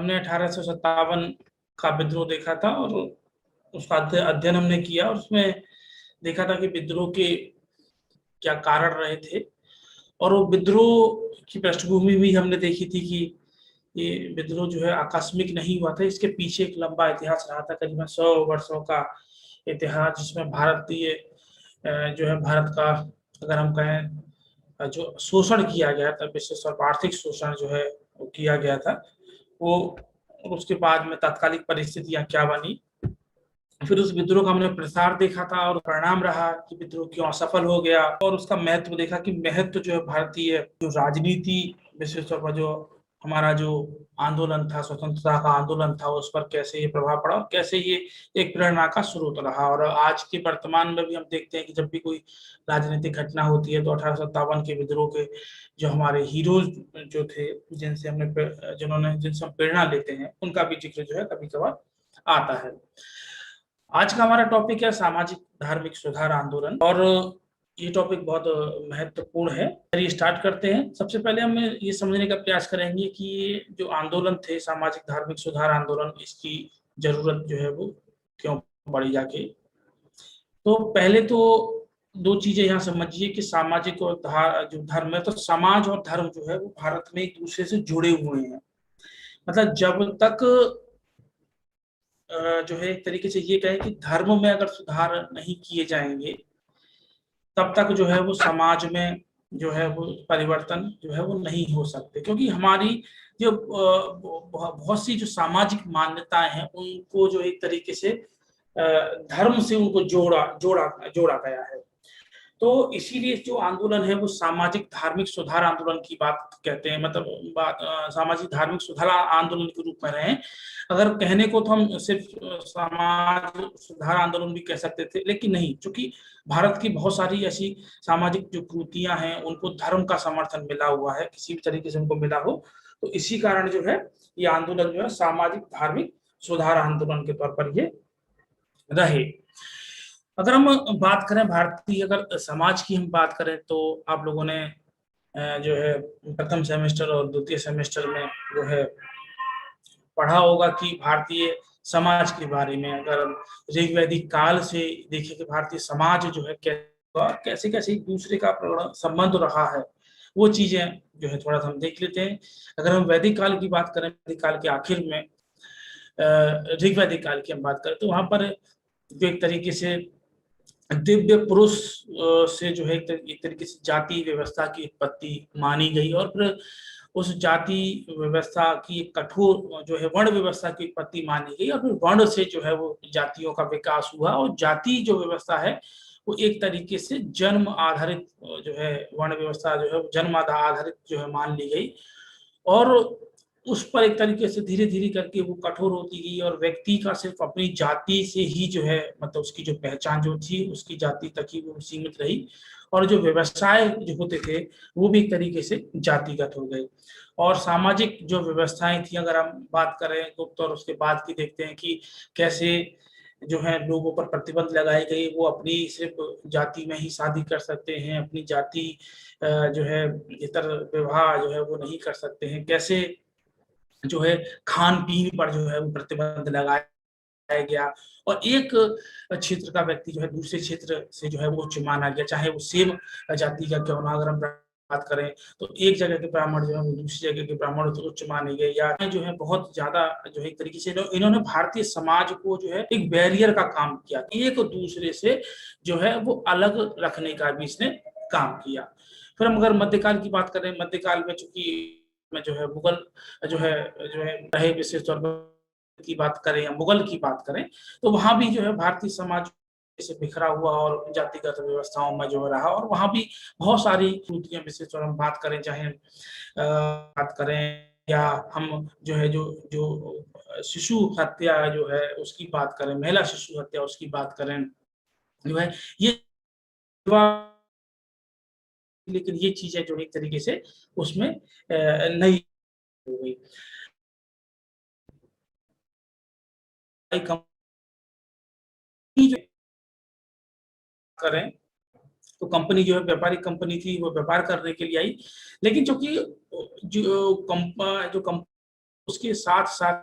हमने 1857 का विद्रोह देखा था और उसका अध्ययन हमने किया और उसमें देखा था कि विद्रोह के क्या कारण रहे थे। और वो विद्रोह की पृष्ठभूमि भी हमने देखी थी कि ये विद्रोह जो है आकस्मिक नहीं हुआ था, इसके पीछे एक लंबा इतिहास रहा था, करीबन 100 वर्षों का इतिहास, जिसमें भारतीय जो है भारत का, अगर हम कहें, जो शोषण किया गया था, विशेष तौर पर आर्थिक शोषण जो है वो किया गया था वो। और उसके बाद में तात्कालिक परिस्थितियां क्या बनी, फिर उस विद्रोह का हमने प्रसार देखा था और परिणाम रहा कि विद्रोह क्यों असफल हो गया, और उसका महत्व देखा कि महत्व जो है भारतीय जो राजनीति, विशेष तौर पर जो हमारा जो आंदोलन था, स्वतंत्रता का आंदोलन था, उस पर कैसे ये प्रभाव पड़ा और कैसे ये एक प्रेरणा का स्रोत रहा। और आज के वर्तमान में भी हम देखते हैं कि जब भी कोई राजनीतिक घटना होती है तो 1857 के विद्रोह के जो हमारे हीरोज जो थे, जिनसे हम प्रेरणा लेते हैं, उनका भी जिक्र जो है कभी कभार आता है। आज का हमारा टॉपिक है सामाजिक धार्मिक सुधार आंदोलन, और ये टॉपिक बहुत महत्वपूर्ण है। चलिए स्टार्ट करते हैं। सबसे पहले हम ये समझने का प्रयास करेंगे कि ये जो आंदोलन थे, सामाजिक धार्मिक सुधार आंदोलन, इसकी जरूरत जो है वो क्यों पड़ी जाके। तो पहले तो दो चीजें यहाँ समझिए कि सामाजिक और जो धर्म है, तो समाज और धर्म जो है वो भारत में एक दूसरे से जुड़े हुए हैं। मतलब जब तक जो है एक तरीके से ये कहें कि धर्म में अगर सुधार नहीं किए जाएंगे, तब तक जो है वो समाज में जो है वो परिवर्तन जो है वो नहीं हो सकते। क्योंकि हमारी जो बहुत सी जो सामाजिक मान्यताएं हैं, उनको जो एक तरीके से धर्म से उनको जोड़ा जोड़ा जोड़ा गया है। तो इसीलिए जो आंदोलन है वो सामाजिक धार्मिक सुधार आंदोलन की बात कहते हैं, मतलब सामाजिक धार्मिक सुधार आंदोलन के रूप में रहे। अगर कहने को तो हम सिर्फ समाज सुधार आंदोलन भी कह सकते थे, लेकिन नहीं, क्योंकि भारत की बहुत सारी ऐसी सामाजिक जो कृतियां हैं उनको धर्म का समर्थन मिला हुआ है, किसी भी तरीके से उनको मिला हो, तो इसी कारण जो है ये आंदोलन जो है सामाजिक धार्मिक सुधार आंदोलन के तौर पर ये रहे। अगर हम बात करें भारतीय अगर समाज की हम बात करें, तो आप लोगों ने जो है प्रथम सेमेस्टर और द्वितीय सेमेस्टर में जो है पढ़ा होगा कि भारतीय समाज के बारे में, अगर ऋग्वैदिक काल से देखें कि भारतीय समाज जो है कैसे कैसे एक दूसरे का संबंध रहा है, वो चीजें जो है थोड़ा सा हम देख लेते हैं। अगर हम वैदिक काल की बात करें, वैदिक काल के आखिर में ऋग्वैदिक काल की हम बात करें, तो वहां पर जो एक तरीके से दिव्य पुरुष से जो है एक तरीके से जाति व्यवस्था की उत्पत्ति मानी गई, और फिर उस जाति व्यवस्था की कठोर जो है वर्ण व्यवस्था की उत्पत्ति मानी गई, और फिर वर्ण से जो है वो जातियों का विकास हुआ, और जाति जो व्यवस्था है वो एक तरीके से जन्म आधारित जो है वर्ण व्यवस्था जो है जन्म आधारित जो है मान ली गई, और उस पर एक तरीके से धीरे धीरे करके वो कठोर होती गई, और व्यक्ति का सिर्फ अपनी जाति से ही जो है, मतलब उसकी जो पहचान जो थी उसकी जाति तक ही वो सीमित रही, और जो व्यवसाय जो होते थे वो भी एक तरीके से जातिगत हो गए। और सामाजिक जो व्यवस्थाएं थी, अगर हम बात करें गुप्त और उसके बाद की, देखते हैं कि कैसे जो है लोगों पर प्रतिबंध लगाई गई, वो अपनी सिर्फ जाति में ही शादी कर सकते हैं, अपनी जाति जो है इतर विवाह जो है वो नहीं कर सकते हैं, कैसे जो है खान पीन पर जो है वो प्रतिबंध लगाया गया, और एक क्षेत्र का व्यक्ति जो है दूसरे क्षेत्र से जो है वो उच्च माना गया, चाहे वो सेम जाति का क्यों ना। अगर हम बात करें तो एक जगह के ब्राह्मण जो है वो दूसरी जगह के ब्राह्मण तो उच्च माने गए, या जो है बहुत ज्यादा जो है एक तरीके से इन्होंने भारतीय समाज को जो है एक बैरियर का काम किया, एक दूसरे से जो है वो अलग रखने का भी इसने काम किया। फिर हम अगर मध्यकाल की बात करें, मध्यकाल में चूंकि में जो है मुगल जो है रहे, विशेष तौर पर की बात करें या मुगल की बात करें, तो वहां भी जो है भारतीय समाज से बिखरा हुआ और जातिगत व्यवस्थाओं में जो रहा, और वहां भी बहुत सारी कृतियां, विशेष तौर हम बात करें, चाहे बात करें या हम जो है जो जो शिशु हत्या जो है उसकी बात करें, महिला शिशु हत्या उसकी बात करें, जो है ये, लेकिन ये चीजें जो एक तरीके से उसमें नहीं हो गई। करें तो कंपनी जो है व्यापारिक कंपनी थी, वो व्यापार करने के लिए आई, लेकिन चूंकि जो कंपनी उसके साथ साथ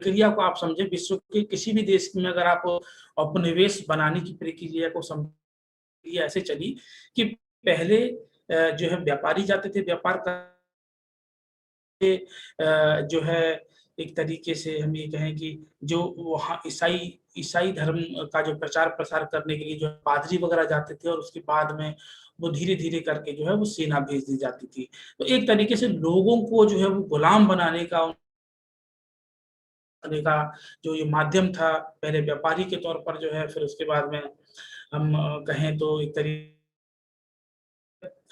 प्रक्रिया को आप समझे, विश्व के किसी भी देश में अगर आप उपनिवेश बनाने की प्रक्रिया को समझिए, ऐसे चली कि पहले जो है व्यापारी जाते थे, व्यापार जो है एक तरीके से हम ये कहें कि जो वहाँ ईसाई ईसाई धर्म का जो प्रचार प्रसार करने के लिए जो पादरी वगैरह जाते थे, और उसके बाद में वो धीरे धीरे करके जो है वो सेना भेज दी जाती थी। तो एक तरीके से लोगों को जो है वो गुलाम बनाने का जो ये माध्यम था, पहले व्यापारी के तौर पर जो है, फिर उसके बाद में हम कहें तो एक तरीके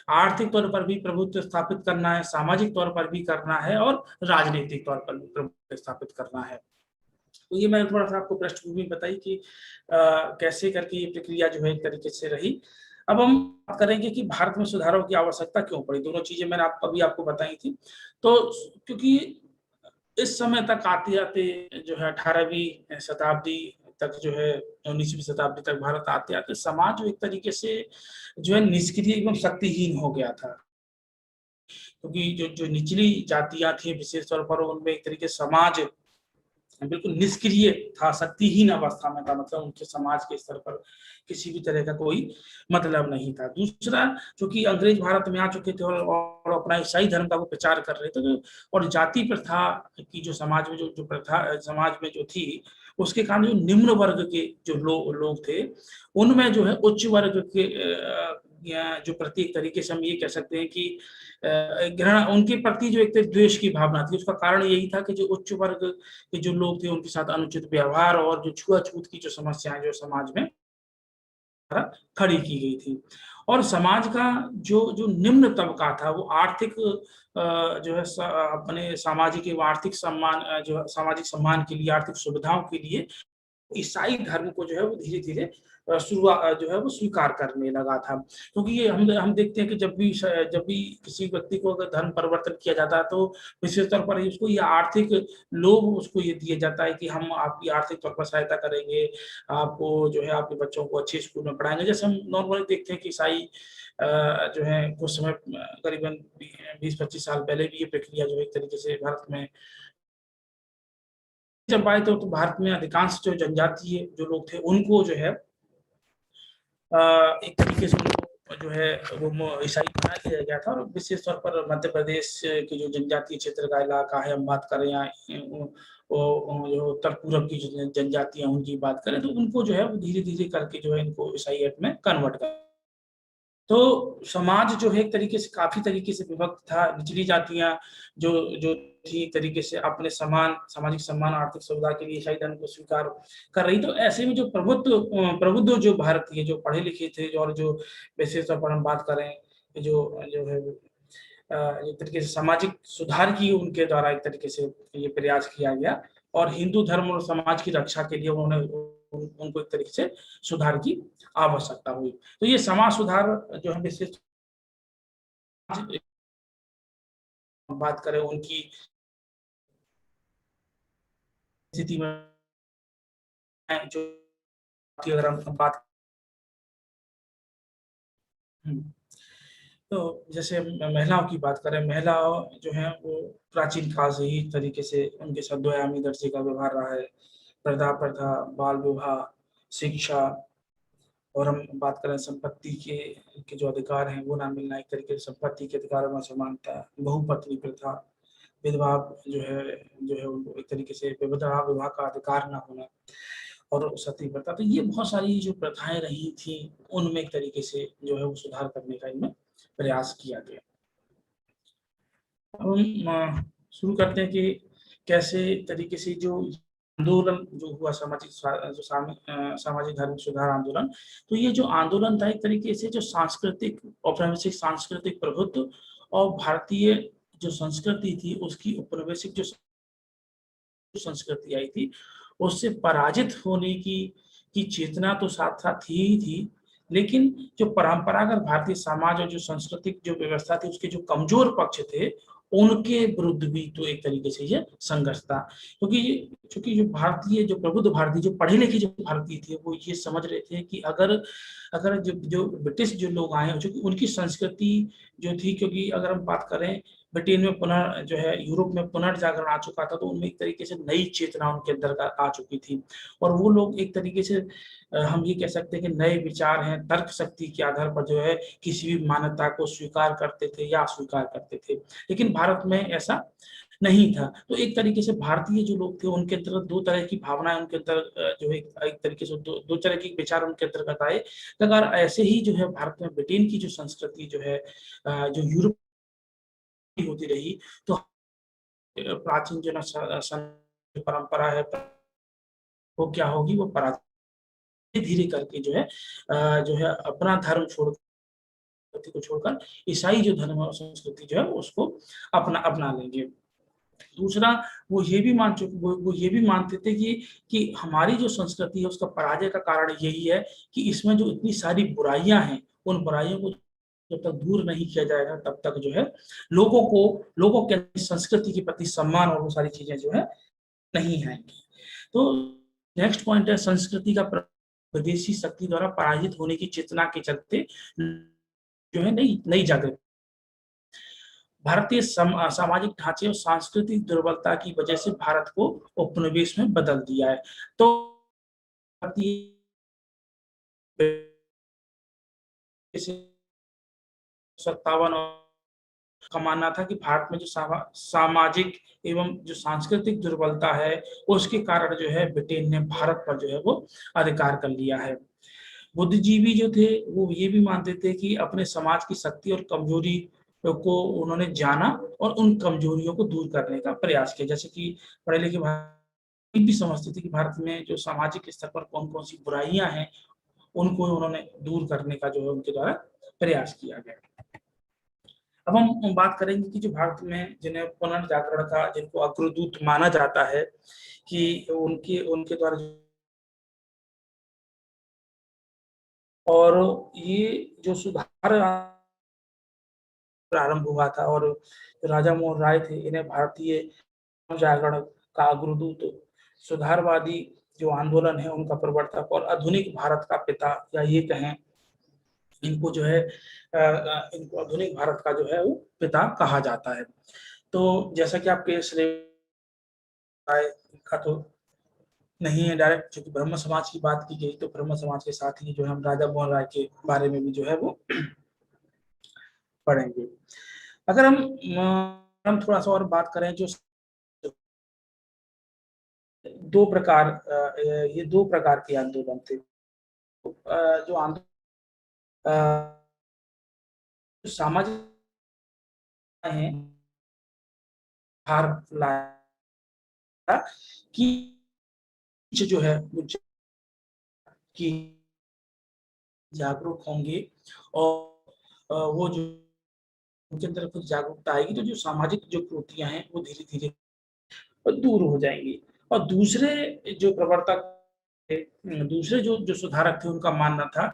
आर्थिक तौर पर भी प्रभुत्व स्थापित करना है, सामाजिक तौर पर भी करना है, और राजनीतिक तौर पर भी प्रभुत्व स्थापित करना है। तो ये मैंने थोड़ा-सा आपको पृष्ठभूमि बताई कि कैसे करके ये प्रक्रिया जो है एक तरीके से रही। अब हम बात करेंगे कि भारत में सुधारों की आवश्यकता क्यों पड़ी? दोनों चीज़ें मैंने अभी आपको बताई थी। तो क्योंकि इस समय तक आते-आते जो है 18वीं शताब्दी तक जो है, 19वीं शताब्दी तक भारत आते-आते समाज जो एक तरीके से जो है निष्क्रिय एवं शक्तिहीन हो गया था। क्योंकि जो जो निचली जातियाँ थी विशेष तौर पर, उनमें एक तरीके से समाज बिल्कुल निष्क्रिय था, शक्तिहीन अवस्था में था, मतलब उनके समाज के स्तर पर किसी भी तरह का कोई मतलब नहीं था। दूसरा, चूँकि अंग्रेज भारत में आ चुके थे और अपना ईसाई धर्म का वो प्रचार कर रहे थे, तो और जाति प्रथा की जो समाज में जो जो प्रथा समाज में जो थी, उसके कारण जो निम्न वर्ग के जो लोग थे, उनमें जो है उच्च वर्ग के या जो प्रति एक तरीके से हम ये कह सकते हैं कि घृणा, उनके प्रति जो एक द्वेष की भावना थी, उसका कारण यही था कि जो उच्च वर्ग के जो लोग थे, उनके साथ अनुचित व्यवहार और जो छुआ-छूत की जो समस्याएँ जो समाज में खड़ी की गई थी। और समाज का जो जो निम्न तबका था, वो आर्थिक जो है अपने सामाजिक एवं आर्थिक सम्मान जो है सामाजिक सम्मान के लिए, आर्थिक सुविधाओं के लिए ईसाई धर्म को जो है वो धीरे-धीरे जो है वो स्वीकार करने लगा था। क्योंकि ये हम देखते हैं कि जब भी किसी व्यक्ति को अगर धर्म परिवर्तन किया जाता है, तो विशेष तौर पर उसको ये आर्थिक लोभ उसको ये दिया जाता है कि हम आपकी आर्थिक तौर पर सहायता करेंगे, आपको जो है आपके बच्चों को अच्छे स्कूल में पढ़ाएँगे। जैसे हम नॉर्मली देखते हैं कि ईसाई जो है कुछ समय करीबन 20-25 साल पहले भी ये प्रक्रिया जो है एक तरीके से भारत में जब आए, तो भारत में अधिकांश जो जनजातीय जो लोग थे, उनको जो है एक तरीके से उनको जो है वो ईसाई बना दिया गया था। और विशेष तौर पर मध्य प्रदेश के जो जनजातीय क्षेत्र का इलाका है, हम बात करें या जो उत्तर पूर्व की जो जनजातियाँ उनकी बात करें, तो उनको जो है वो धीरे-धीरे करके जो है इनको ईसाईयत में कन्वर्ट कर। तो समाज जो है एक तरीके से काफ़ी तरीके से विभक्त था। निचली जातियाँ जो जो थी एक तरीके से अपने सामाजिक सम्मान, आर्थिक सुविधा के लिए ईसाई धर्म को स्वीकार कर रही। तो ऐसे में जो प्रबुद्ध जो भारतीय जो पढ़े-लिखे थे, और जो विशेष तौर पर हम बात करें जो जो है एक तरीके से सामाजिक सुधार की उनके द्वारा एक तरीके से ये प्रयास किया गया, और हिंदू धर्म और समाज की रक्षा के लिए उन्होंने उनको एक तरीके से सुधार की आवश्यकता हुई। तो ये समाज सुधार जो है विशेष बात करें उनकी स्थिति में जो अगर हम बात हुँ। तो जैसे महिलाओं की बात करें, महिला जो हैं वो प्राचीन काल से ही तरीके से उनके साथ द्वयामी दर्जे का व्यवहार रहा है। पर्दा प्रथा, बाल विवाह, शिक्षा, और हम बात करें संपत्ति के जो अधिकार हैं वो ना मिलना, एक तरीके से संपत्ति के अधिकारों में असमानता, बहुपत्नी प्रथा, विधवा जो है उनको एक तरीके से विधवा विवाह का अधिकार ना होना, और सती प्रथा। तो ये बहुत सारी जो प्रथाएँ रही थी, उनमें एक तरीके से जो है वो सुधार करने का इनमें प्रयास किया गया। अब हम शुरू करते हैं कि कैसे तरीके से जो आंदोलन जो हुआ सामाजिक धार्मिक सुधार आंदोलन, तो ये जो आंदोलन था एक तरीके से जो सांस्कृतिक औपनिवेशिक सांस्कृतिक प्रभुत्व और भारतीय जो संस्कृति थी, उसकी औपनिवेशिक जो संस्कृति आई थी, उससे पराजित होने की चेतना तो साथ-साथ थी ही थी, लेकिन जो परंपरागत भारतीय समाज और जो सांस्कृतिक जो व्यवस्था थी, उसके जो कमज़ोर पक्ष थे, उनके विरुद्ध भी तो एक तरीके से ये संघर्ष था। क्योंकि चूँकि जो भारतीय जो प्रबुद्ध भारतीय, जो पढ़े-लिखे जो भारतीय थे, वो ये समझ रहे थे कि अगर अगर जो जो ब्रिटिश जो लोग आए हैं, चूँकि उनकी संस्कृति जो थी, क्योंकि अगर हम बात करें ब्रिटेन में पुनः जो है यूरोप में पुनर्जागरण आ चुका था, तो उनमें एक तरीके से नई चेतना उनके अंदर आ चुकी थी। और वो लोग एक तरीके से हम ये कह सकते हैं कि नए विचार हैं, तर्क शक्ति के आधार पर जो है किसी भी मान्यता को स्वीकार करते थे या अस्वीकार करते थे। लेकिन भारत में ऐसा नहीं था। तो एक तरीके से भारतीय जो लोग थे उनके अंदर दो तरह की भावनाएं उनके अंदर जो है एक तरीके से दो तरह के विचार उनके अंतर्गत आए। अगर ऐसे ही जो है भारत में ब्रिटेन की जो संस्कृति जो है जो यूरोप की होती रही, तो प्राचीन जो परंपरा है वो क्या होगी, वो पराधीन धीरे करके जो है अपना धर्म को छोड़कर ईसाई जो धर्म और संस्कृति जो है उसको अपना लेंगे। दूसरा, वो ये भी मानते थे कि हमारी जो संस्कृति है उसका पराजय का कारण यही है कि इसमें जो इतनी सारी बुराइयां हैं, उन बुराइयों को जब तक दूर नहीं किया जाएगा तब तक जो है लोगों के संस्कृति के प्रति सम्मान और वो सारी चीजें जो है नहीं आएंगी। तो नेक्स्ट पॉइंट है संस्कृति का विदेशी शक्ति द्वारा पराजित होने की चेतना के चलते जो है नई जागृति। भारतीय सामाजिक ढांचे और सांस्कृतिक दुर्बलता की वजह से भारत को उपनिवेश में बदल दिया है। तो सत्तावन का मानना था कि भारत में जो सामाजिक एवं जो सांस्कृतिक दुर्बलता है उसके कारण जो है ब्रिटेन ने भारत पर जो है वो अधिकार कर लिया है। बुद्धिजीवी जो थे वो ये भी मानते थे कि अपने समाज की शक्ति और कमजोरी को उन्होंने जाना और उन कमजोरियों को दूर करने का प्रयास किया। जैसे कि पढ़े लिखे भी समझते थे कि भारत में जो सामाजिक स्तर पर कौन कौन सी बुराइयां हैं उनको उन्होंने दूर करने का जो है उनके द्वारा प्रयास किया गया। अब हम बात करेंगे कि जो भारत में जिन्हें पुनर्जागरण का जिनको अग्रदूत माना जाता है कि उनके द्वारा और ये जो सुधार प्रारंभ हुआ था और राजा मोहन राय थे इन्हें भारतीय जागरण का अग्रदूत, सुधारवादी जो आंदोलन है उनका प्रवर्तक और आधुनिक भारत का पिता या ये कहें इनको जो है इनको आधुनिक भारत का जो है वो पिता कहा जाता है। तो जैसा कि आपके राय का तो नहीं है डायरेक्ट, क्योंकि ब्रह्म समाज की बात की गई तो ब्रह्म समाज के साथ ही जो है हम राजा मोहन राय के बारे में भी जो है वो पढ़ेंगे। अगर हम थोड़ा सा और बात करें जो ये दो प्रकार के आंदोलन थे। जो आंदोलन सामाजिक है कि जो है कि जागरूक होंगे और वो जो उनके अंदर कुछ जागरूकता आएगी तो जो सामाजिक जो कुरीतियां हैं वो धीरे धीरे दूर हो जाएंगी। और दूसरे जो प्रवर्तक दूसरे जो सुधारक थे उनका मानना था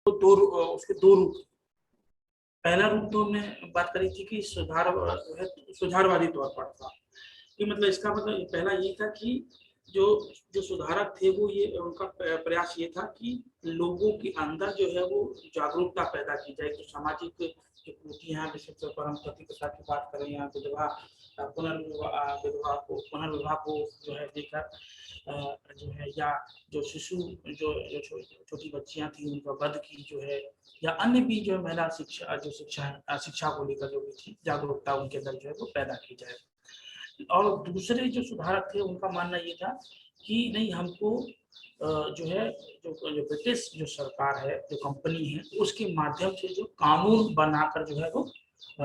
उसके दो रूप। पहला रूप तो हमने बात करी थी कि सुधारवादी तौर पर था कि मतलब इसका मतलब पहला ये था कि जो जो सुधारक थे वो ये उनका प्रयास ये था कि लोगों के अंदर जो है वो जागरूकता पैदा की जाए। तो सामाजिक जो कुरीतियां हैं विशेष तौर पर हम पति प्रथा की बात करें या पुनर्विवाह को जो है देखकर जो है या जो शिशु जो छोटी बच्चियां थी उनका वध की जो है या अन्य भी जो महिला शिक्षा को लेकर जो भी थी जागरूकता उनके अंदर जो है वो पैदा की जाए। और दूसरे जो सुधारक थे उनका मानना ये था कि नहीं हमको जो है जो ब्रिटिश जो सरकार है जो कंपनी है उसके माध्यम से जो कानून बनाकर जो है वो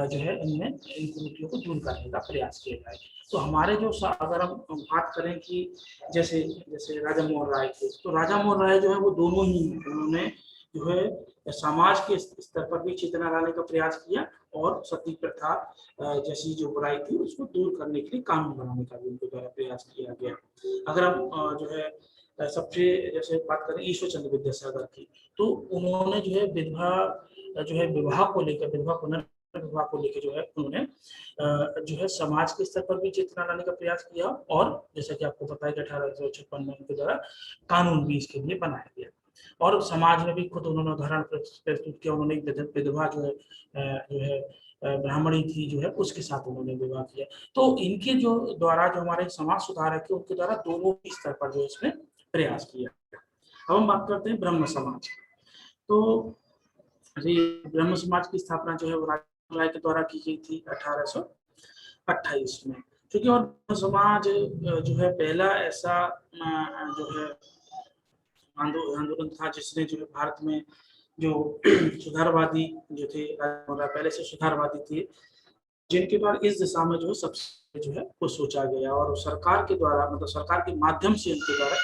जो है इनमें इन कुरीतियों को दूर करने का प्रयास किया जाए। तो हमारे जो अगर हम बात करें कि जैसे जैसे राजा मोहन राय थे तो राजा मोहन राय जो है वो दोनों ही उन्होंने जो है समाज के स्तर पर भी चेतना लाने का प्रयास किया और सती प्रथा जैसी जो बुराई थी उसको दूर करने के लिए कानून बनाने का भी उनके द्वारा प्रयास किया गया। अगर हम जो है सबसे जैसे बात करें ईश्वर चंद्र विद्यासागर की तो उन्होंने जो है विधवा जो है विवाह को लेकर विधवा पुनर्विवाह विवाह को लेकर जो है उन्होंने जो है समाज के स्तर पर भी चेतना लाने का प्रयास किया, और जैसा कि आपको पता है कि 1856 में उनके द्वारा कानून भी इसके लिए बनाया गया, और समाज में भी खुद उन्होंने उदाहरण प्रस्तुत किया। उन्होंने विधवा जो है ब्राह्मणी थी जो है उसके साथ उन्होंने विवाह किया। तो इनके जो द्वारा जो हमारे समाज सुधारक है उनके द्वारा दोनों स्तर पर जो इसमें प्रयास किया। अब हम बात करते हैं ब्रह्म समाज। तो ब्रह्म समाज की स्थापना जो है वो राजा राय के द्वारा की गई थी 1828 में। क्योंकि और ब्रह्म समाज जो है पहला ऐसा जो है आंदोलन था जिसने जो है भारत में जो सुधारवादी जो थे, पहले से सुधारवादी थे, जिनके द्वारा इस दिशा में जो है सबसे जो है वो सोचा गया, और सरकार के द्वारा मतलब सरकार के माध्यम से उनके द्वारा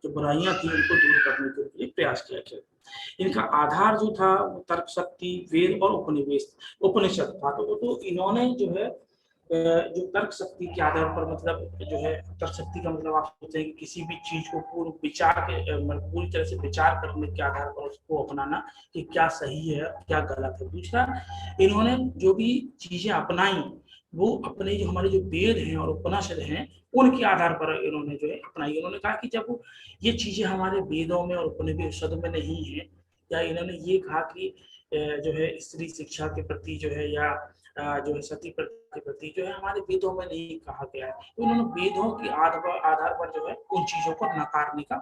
जो बुराइयां थी उनको दूर करने के लिए प्रयास किया गया। इनका आधार जो था वो तर्क शक्ति, वेद और उपनिषद था। तो इन्होंने जो है जो तर्क शक्ति के आधार पर, मतलब जो है तर्क शक्ति का मतलब आप सोचते हैं कि किसी भी चीज को पूर्ण विचार के पूरी तरह से विचार करने के आधार पर उसको अपनाना कि क्या सही है क्या गलत है। दूसरा, इन्होंने जो भी चीजें अपनाई वो अपने जो हमारे जो वेद हैं और उपनिषद हैं उनके आधार पर इन्होंने जो है अपनाई। उन्होंने कहा कि जब ये चीजें हमारे वेदों में और उपनिषद में नहीं है, या इन्होंने ये कहा कि जो है स्त्री शिक्षा के प्रति जो है या जो है सती प्रथा के प्रति जो है हमारे वेदों में नहीं कहा गया है। तो उन्होंने वेदों के आधार पर जो है उन चीजों को नकारने का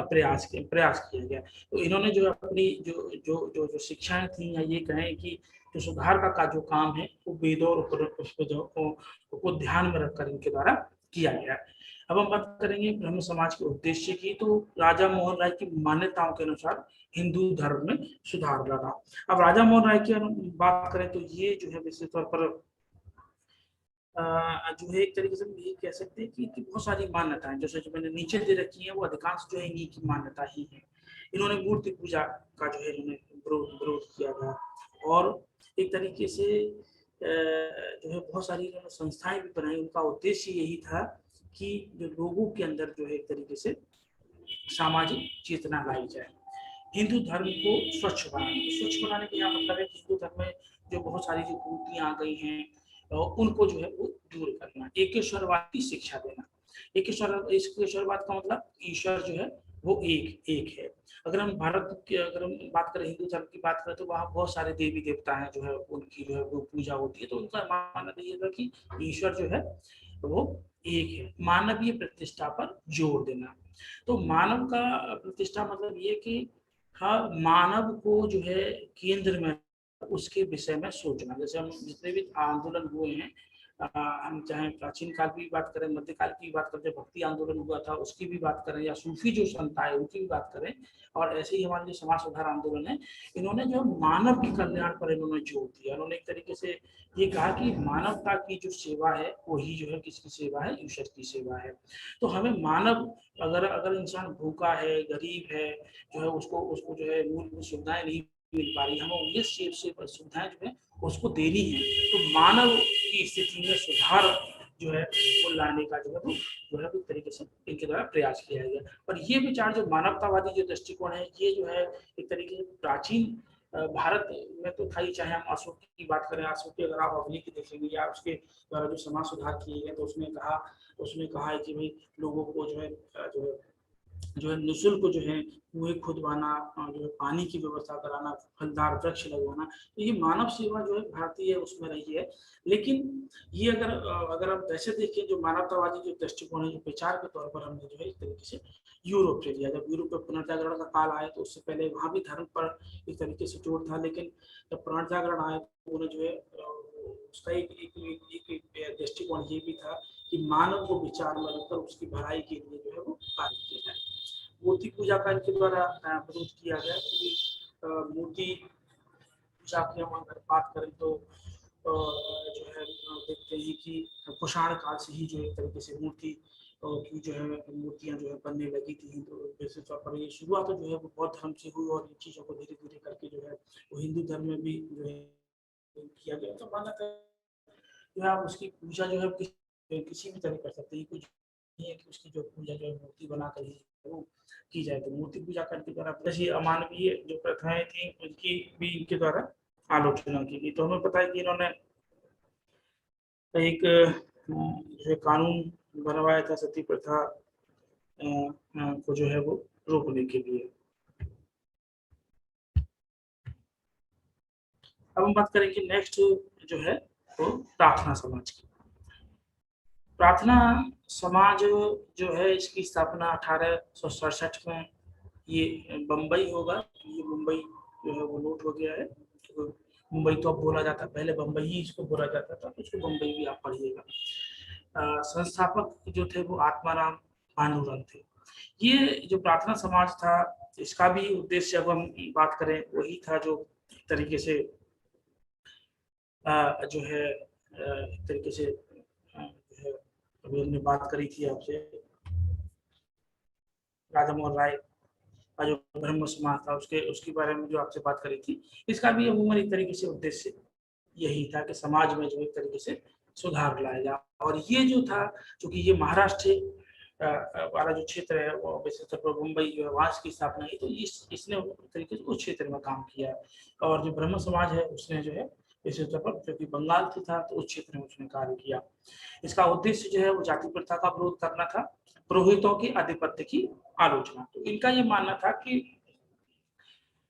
प्रयास किया गया। तो इन्होंने जो अपनी जो जो जो जो शिक्षाएं थी, या ये कहें कि जो सुधार का जो काम है वो वेदों और को ध्यान में रखकर इनके द्वारा किया गया। अब हम बात करेंगे ब्रह्म समाज के उद्देश्य की। तो राजा मोहन राय की मान्यताओं के अनुसार हिंदू धर्म में सुधार लाना। अब राजा मोहन राय की बात करें तो ये जो है विशेष तौर पर जो है एक तरीके से ये कह सकते हैं कि बहुत सारी मान्यताएं जैसे जो मैंने नीचे दे रखी है वो अधिकांश जो है इन्हीं की मान्यता ही है। इन्होंने मूर्ति पूजा का जो है इन्होंने विरोध किया था, और एक तरीके से जो है बहुत सारी इन्होंने संस्थाएं भी बनाई। उनका उद्देश्य यही था कि जो लोगों के अंदर जो है एक तरीके से सामाजिक चेतना लाई जाए, हिंदू धर्म को स्वच्छ बनाने का यह मतलब है कि हिंदू धर्म में जो बहुत सारी जो कुरीतियां आ गई हैं उनको जो है वो दूर करना, एकेश्वरवाद की शिक्षा देना। एकेश्वरवाद का मतलब ईश्वर जो है वो एक है। अगर हम भारत की अगर हम बात करें, हिंदू धर्म की बात करें, तो वहाँ बहुत सारे देवी देवता हैं जो है उनकी जो है वो पूजा होती है। तो उनका मानना ये था कि ईश्वर जो है वो एक है। मानवीय प्रतिष्ठा पर जोर देना। तो मानव का प्रतिष्ठा मतलब ये कि हर मानव को जो है केंद्र में उसके विषय में सोचना। जैसे हम जितने भी आंदोलन हुए हैं, हम चाहे प्राचीन काल की बात करें, मध्यकाल की बात करें, भक्ति आंदोलन हुआ था उसकी भी बात करें, या सूफी जो संत आए उनकी भी बात करें, और ऐसे ही हमारे जो समाज सुधार आंदोलन है, इन्होंने जो मानव के कल्याण पर इन्होंने जोर दिया। इन्होंने एक तरीके से ये कहा कि मानवता की जो सेवा है वही जो है किसकी सेवा है, ईश्वर की सेवा है। तो हमें मानव अगर इंसान भूखा है, गरीब है, जो है उसको जो है मूलभूत सुविधाएं नहीं मिल पा रही, हमें ये सुविधाएं जो है उसको देनी है। तो मानव की स्थिति में सुधार जो है वो लाने का जो है वो तरीके से इनके द्वारा प्रयास किया गया। और ये विचार जो मानवतावादी जो दृष्टिकोण है, ये जो है एक तरीके से प्राचीन भारत में तो था ही। चाहे हम अशोक की बात करें, अशोक की अगर आप अवनी की देखेंगे या उसके द्वारा जो समाज सुधार किए गए, तो उसमें कहा है कि भाई लोगों को जो है निःशुल्क जो है कुएं खुदवाना, जो है पानी की व्यवस्था कराना, फलदार वृक्ष लगवाना। तो ये मानव सेवा जो है भारतीय उसमें रही है। लेकिन ये अगर आप वैसे देखें, जो मानवतावादी जो दृष्टिकोण है, जो विचार के तौर पर हमने जो है इस तरीके से यूरोप से लिया। जब यूरोप में पुनर्जागरण का काल आया तो उससे पहले वहां भी धर्म पर एक तरीके से जोर था, लेकिन जब पुनर्जागरण आया तो उन्हें जो है उसका एक दृष्टिकोण ये भी था कि मानव को विचार में रखकर उसकी भलाई के लिए जो है वो कार्य किया जाए। मूर्ति पूजा का इनके द्वारा विरोध किया गया, क्योंकि मूर्ति पूजा की हम अगर बात करें तो जो है देखते हैं कि कुषाण काल से ही जो एक तरीके से मूर्ति की जो है मूर्तियां जो है बनने लगी थी। तो विशेष तौर पर ये शुरुआत तो जो है वो बौद्ध धर्म से हुई, और इन चीजों को धीरे धीरे करके जो है वो हिंदू धर्म में भी जो है किया गया। तो माना जो है आप उसकी पूजा जो है किसी भी तरह कर सकते हैं। कुछ नहीं है कि उसकी जो पूजा जो है मूर्ति बनाकर ही वो की जाए। तो मूर्ति पूजा करने के द्वारा जैसे अमानवीय जो प्रथाएं थी उनकी भी इनके द्वारा आलोचना की गई। तो हमें पता है कि इन्होंने एक जो कानून बनवाया था सती प्रथा को जो है वो रोकने के लिए। अब हम बात करें कि नेक्स्ट जो है वो प्रार्थना समाज की। प्रार्थना समाज जो है इसकी स्थापना 1867 में ये बम्बई होगा। ये मुंबई जो है वो नोट हो गया है। तो मुंबई तो अब बोला जाता, पहले बम्बई ही इसको बोला जाता था, तो इसको बम्बई भी आप पढ़िएगा। संस्थापक जो थे वो आत्माराम भानुरंग थे। ये जो प्रार्थना समाज था इसका भी उद्देश्य अब हम बात करें वही था जो एक तरीके से जो है एक तरीके से जो है अभी हमने बात करी थी आपसे राजा मोहन राय का जो ब्रह्म समाज था उसके बारे में जो आपसे बात करी थी, इसका भी अमूमन एक तरीके से उद्देश्य यही था कि समाज में जो एक तरीके से सुधार लाया जाए। और ये जो था क्योंकि ये महाराष्ट्र वाला जो क्षेत्र है वो विशेषतौर पर मुंबई जो है वहाँ की स्थापना की, तो इसने तरीके से उस क्षेत्र में काम किया। और जो ब्रह्म समाज है उसने जो है विशेषतौर पर जो कि बंगाल से था तो उस क्षेत्र में उसने कार्य किया। इसका उद्देश्य जो है वो जाति प्रथा का विरोध करना था, पुरोहितों के आधिपत्य की आलोचना। तो इनका ये मानना था कि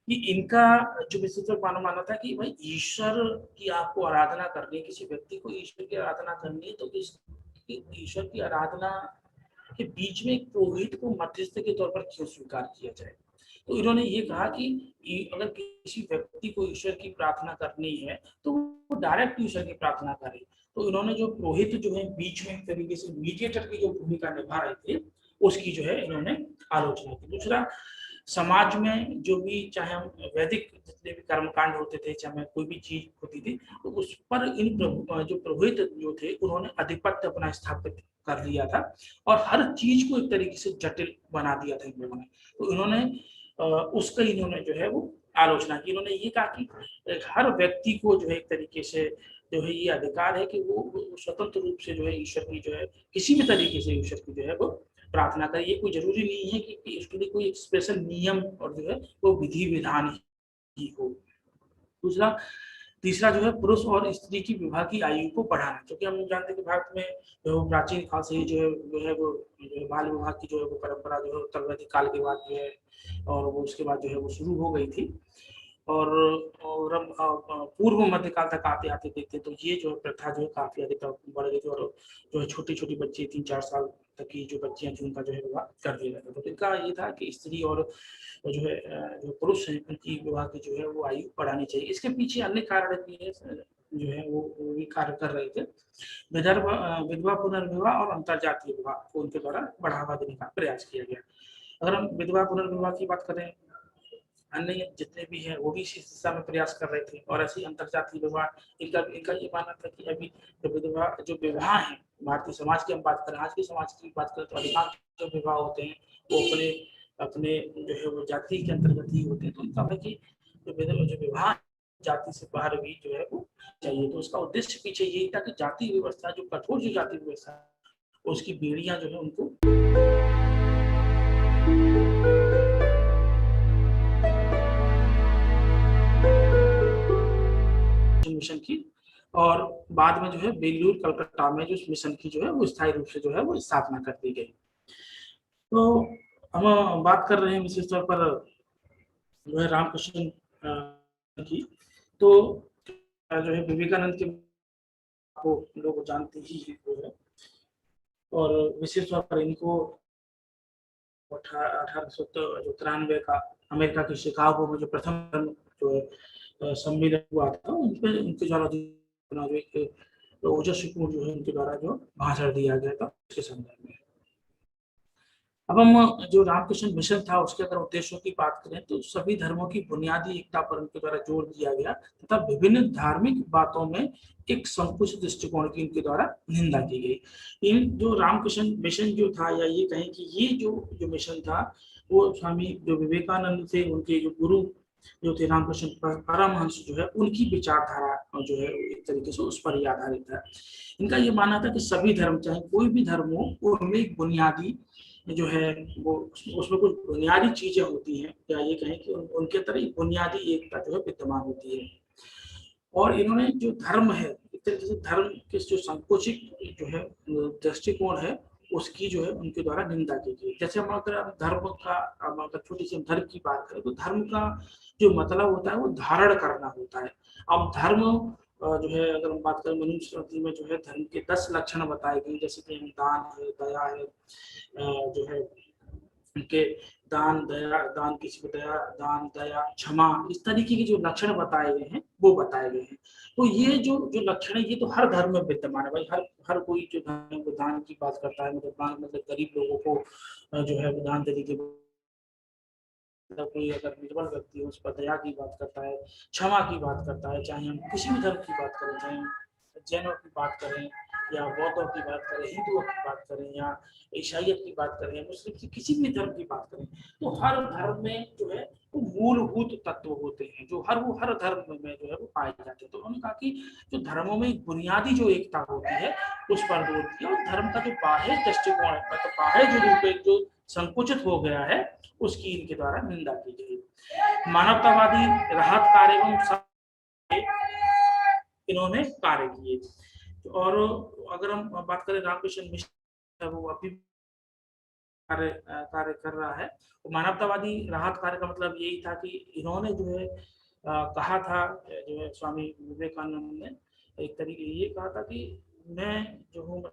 इनका जो विशेषतौर मानना था कि भाई ईश्वर की आपको आराधना करनी है, किसी व्यक्ति को ईश्वर की आराधना करनी है तो ईश्वर की आराधना के बीच में एक पुरोहित को मध्यस्थ के तौर पर क्यों स्वीकार किया जाए। तो इन्होंने ये कहा कि अगर किसी व्यक्ति को ईश्वर की प्रार्थना करनी है तो वो डायरेक्ट ईश्वर की प्रार्थना करे। तो इन्होंने जो पुरोहित जो है बीच में एक तरीके से मीडिएटर की जो भूमिका निभा रहे थे उसकी जो है इन्होंने आलोचना की। दूसरा, समाज में जो भी चाहे हम वैदिक जितने भी कर्मकांड होते थे, चाहे कोई भी चीज होती थी, तो उस पर इन जो पुरोहित जो थे उन्होंने आधिपत्य अपना स्थापित कर लिया था और हर चीज को एक तरीके से जटिल बना दिया था इन लोगों ने। तो इन्होंने उसका इन्होंने जो है वो आलोचना की। इन्होंने ये कहा कि हर व्यक्ति को जो है एक तरीके से जो है ये अधिकार है कि वो स्वतंत्र रूप से जो है ईश्वर की जो है किसी भी तरीके से ईश्वर की जो है वो प्रार्थना करें। ये कोई जरूरी नहीं है कि इसके लिए कोई स्पेशल नियम और जो है वो विधि विधान ही हो। दूसरा, तीसरा जो है पुरुष और स्त्री की विवाह की आयु को बढ़ाना, क्योंकि हम जानते हैं कि भारत में जो प्राचीन काल से ही जो है वो बाल विवाह की जो है वो परंपरा जो है उत्तर वैदिक काल के बाद जो है और वो उसके बाद जो है वो शुरू हो गई थी। और पूर्व मध्यकाल तक आते आते देखते तो ये जो प्रथा जो है काफी अधिक बढ़ गई थी और जो है छोटी छोटी बच्ची 3-4 साल तक की जो बच्चियां थी उनका जो है विवाह कर दिया जाता था। तो इनका ये था कि स्त्री और जो है जो पुरुष है उनकी विवाह की जो है वो आयु बढ़ानी चाहिए। इसके पीछे अन्य कारण भी है जो है वो भी कार्य कर रहे थे। विधवा पुनर्विवाह और अंतरजातीय विवाह को उनके द्वारा बढ़ावा देने का प्रयास किया गया। अगर हम विधवा पुनर्विवाह की बात करें, अन्य जितने भी हैं वो भी इस दिशा में प्रयास कर रहे थे। और ऐसी अंतरजातीय विवाह इनका ये मानना था कि अभी जो विवाह है भारतीय समाज की हम बात करें, आज के समाज की बात करें तो अधिकांश जो विवाह होते हैं वो अपने जो है वो जाति के अंतर्गत ही होते हैं। तो इनका है कि जो विवाह जाति से बाहर भी जो है वो चाहिए। तो उसका उद्देश्य पीछे यही था कि जाति व्यवस्था जो कठोर जो जाति व्यवस्था उसकी बेड़ियां जो है उनको मिशन की। और बाद में जो है बेंगलुरु कलकत्ता में जो मिशन की जो है वो स्थायी रूप से जो है वो स्थापना कर दी गई। तो हम बात कर रहे हैं विशेष तौर पर जो है रामकृष्ण की। तो जो है विवेकानंद के को लोग जानते ही है और विशेष तौर पर इनको 1893 का अमेरिका के शिकागो में जो प्रथम जो सम्मेलन हुआ था उनके द्वारा एक ओजस्वीपूर्ण जो है उनके द्वारा जो भाषण दिया गया था उसके संदर्भ में। अब हम जो रामकृष्ण मिशन था उसके अगर उद्देश्यों की बात करें तो सभी धर्मों की बुनियादी एकता पर उनके द्वारा जोर दिया गया तथा विभिन्न धार्मिक बातों में एक संकुचित दृष्टिकोण की उनके द्वारा निंदा की गई। इन जो रामकृष्ण मिशन जो था या ये कहें कि ये जो मिशन था वो स्वामी जो विवेकानंद थे उनके जो गुरु जो थे रामकृष्ण परमहंस जो है उनकी विचारधारा जो है एक तरीके से उस पर ही आधारित है। इनका ये मानना था कि सभी धर्म चाहे कोई भी धर्म हो उनमें एक बुनियादी जो है वो उसमें कुछ बुनियादी चीजें होती हैं या ये कहें कि उनके तरह बुनियादी एकता जो है विद्यमान होती है। और इन्होंने जो धर्म है, एक तरीके से धर्म के जो संकुचित जो है दृष्टिकोण है, उसकी जो है उनके द्वारा निंदा की गई। जैसे हम अगर धर्म का, अगर छोटी सी धर्म की बात करें तो धर्म का जो मतलब होता है वो धारण करना होता है। अब धर्म जो है, अगर हम बात करें मनुष्य स्मृति में जो है धर्म के 10 लक्षण बताए गए, जैसे कि दान है, दया है, जो है उनके दान, दया, दान किसी को दया, दान, दया, क्षमा, इस तरीके के जो लक्षण बताए गए हैं वो बताए गए हैं। तो ये जो जो लक्षण है ये तो हर धर्म में विद्यमान है भाई। हर कोई जो धर्म को दान की बात करता है, मतलब दान मतलब गरीब लोगों को जो है दान देने के, मतलब कोई अगर निर्बल व्यक्ति है उस पर दया की बात करता है, क्षमा की बात करता है, चाहे हम किसी भी धर्म की बात करें, चाहे हम जैनों की बात करें या बौद्धों की बात करें, हिंदुओं की बात करें या ईसाइयत की बात करें, मुस्लिम की किसी भी धर्म की बात करें, तो हर धर्म में जो है वो मूलभूत तत्व होते हैं जो हर धर्म में जो है वो पाए जाते हैं। तो उन्होंने कहा कि जो धर्मों में बुनियादी जो एकता होती है उस पर जोर दिया, और धर्म का जो बाह्य दृष्टिकोण है, मतलब बाह्य जो रूप जो संकुचित हो गया है उसकी इनके द्वारा निंदा की गई। मानवतावादी राहत कार्य एवं इन्होंने कार्य किए। और अगर हम बात करें रामकृष्ण मिशन, वो अभी कार्य कर रहा है। तो मानवतावादी राहत कार्य का मतलब यही था कि इन्होंने जो है कहा था, जो है स्वामी विवेकानंद ने एक तरीके ये कहा था कि मैं जो हूँ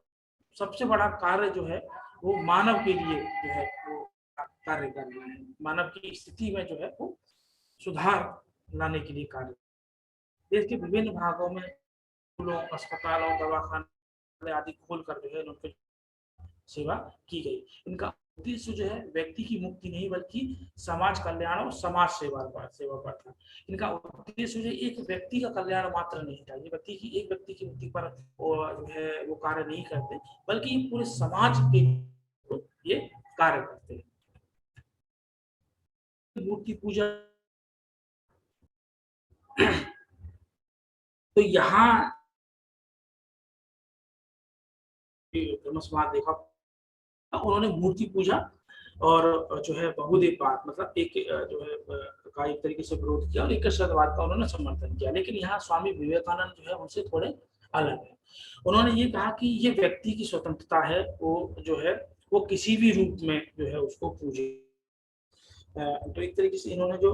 सबसे बड़ा कार्य जो है वो मानव के लिए जो है वो कार्य करना है, मानव की स्थिति में जो है वो सुधार लाने के लिए कार्य। देश के विभिन्न भागों में स्कूलों, अस्पतालों, दवाखाने आदि खोलकर जो है उनकी सेवा की गई। इनका उद्देश्य जो है व्यक्ति की मुक्ति नहीं बल्कि समाज कल्याण और समाज सेवा पर था। इनका उद्देश्य जो एक व्यक्ति का कल्याण मात्र नहीं था, ये एक व्यक्ति की मुक्ति पर जो है वो कार्य नहीं करते, बल्कि पूरे समाज के ये कार्य करते हैं। मूर्ति पूजा, तो यहाँ ब्रह्म समाज देखा, उन्होंने मूर्ति पूजा और जो है बहुदेववाद, मतलब एक जो है का एक तरीके से विरोध किया और एक सदवाद का उन्होंने समर्थन किया। लेकिन यहाँ स्वामी विवेकानंद जो है उनसे थोड़े अलग है। उन्होंने ये कहा कि ये व्यक्ति की स्वतंत्रता है, वो जो है वो किसी भी रूप में जो है उसको पूजे। तो एक तरीके से इन्होंने जो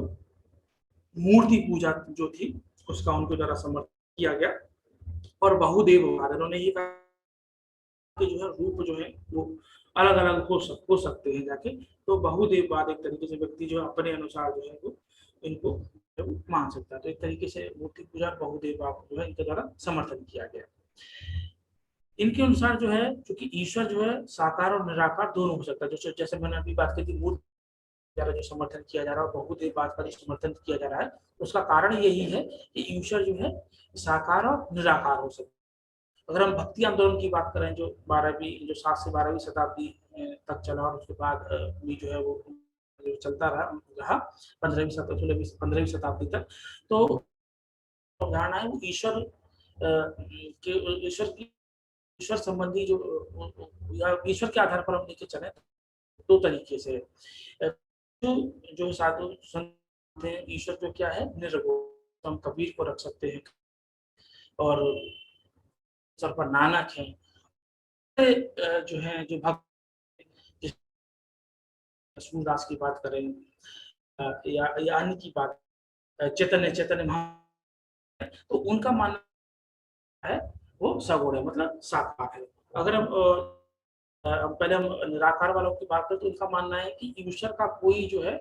मूर्ति पूजा जो थी उसका उनके द्वारा समर्थन किया गया। और बहुदेववाद, उन्होंने ये कहा कि जो है रूप जो है वो अलग अलग हो सकते हैं जाके। तो बहुदेववाद एक तरीके से व्यक्ति जो है अपने अनुसार जो है वो इनको मान सकता है। तो एक तरीके से मूर्ति पूजा बहुदेववाद जो है इनके द्वारा समर्थन किया गया। इनके अनुसार जो है क्योंकि ईश्वर जो है साकार और निराकार दोनों हो सकता है। जैसे मैंने अभी बात की थी मूर्ति जो समर्थन किया जा रहा है, बहुदेववाद का जो समर्थन किया जा रहा है, उसका कारण यही है कि ईश्वर जो है साकार और निराकार हो सकता है। अगर हम भक्ति आंदोलन की बात करें जो 7 से 12वीं शताब्दी तक चला और उसके बाद भी जो है वो चलता रहा 15वीं शताब्दी तक, तो धारणा है वो ईश्वर संबंधी जो या ईश्वर के आधार पर हम लेके चले दो तरीके से। जो साधु संत हैं, ईश्वर जो क्या है निर्गुण, हम कबीर को रख सकते हैं और सर पर नानक है, जो है जो भक्त सूरदास की बात करें या अन्य की बात, चैतन्य महा, तो उनका मानना है वो सगुण है, मतलब साकार है। अगर हम पहले हम निराकार वालों की बात करें तो उनका मानना है कि ईश्वर का कोई जो है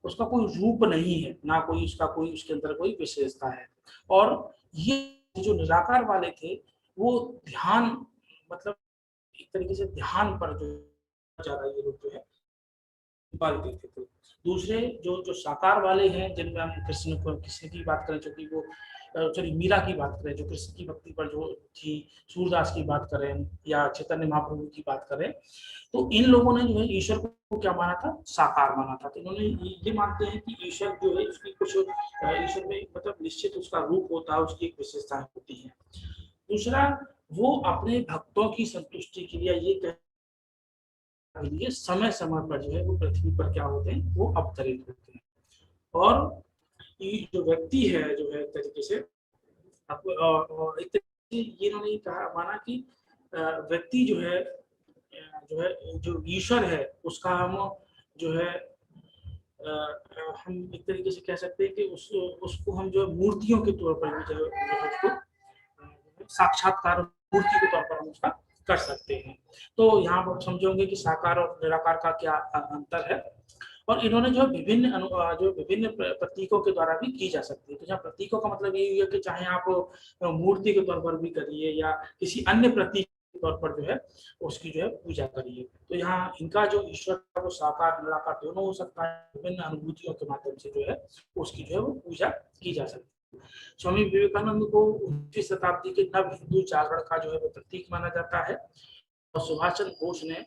उसका कोई रूप नहीं है, ना कोई उसके अंदर कोई विशेषता है। और ये जो निराकार वाले थे वो ध्यान, मतलब एक तरीके से ध्यान पर जो ज्यादा ये लोग जो है बल देते थे। दूसरे जो साकार वाले हैं जिनमें हम कृष्ण की बात करें, जो कि वो सॉरी मीरा की बात करें जो कृष्ण की भक्ति पर जो थी, सूरदास की बात करें या चैतन्य महाप्रभु की बात करें, तो इन लोगों ने जो है ईश्वर को क्या माना था, साकार माना था। तो इन्होंने ये मानते हैं कि ईश्वर जो है उसकी कुछ ईश्वर में मतलब निश्चित उसका रूप होता है, उसकी एक विशेषता होती है। दूसरा, वो अपने भक्तों की संतुष्टि के लिए ये समय समय पर जो है वो पृथ्वी पर क्या होते हैं, वो अवतरित होते हैं। और ये जो व्यक्ति है जो है तरीके से और एक तरीके से ये इन्होंने कहा माना कि व्यक्ति जो है जो ईश्वर है उसका हम जो है हम एक तरीके से कह सकते हैं कि उसको हम जो मूर्तियों के तौर पर जो है उसको साक्षात्कार मूर्ति के तौर पर हम उसका कर सकते हैं। तो यहाँ पर समझोगे कि साकार और निराकार का क्या अंतर है। और इन्होंने जो विभिन्न प्रतीकों के द्वारा भी की जा सकती है। तो यहाँ प्रतीकों का मतलब ये है कि चाहे आप मूर्ति के तौर पर भी करिए या किसी अन्य प्रतीक के तौर पर जो है उसकी जो है पूजा करिए। तो यहाँ इनका जो ईश्वर है वो साकार निराकार दोनों हो सकता है। विभिन्न अनुभूतियों के माध्यम से जो है उसकी जो है वो पूजा की जा सकती है। स्वामी विवेकानंद को 19वीं शताब्दी के नव हिंदू जागरण का जो है वो प्रतीक माना जाता है। और सुभाष चंद्र बोस ने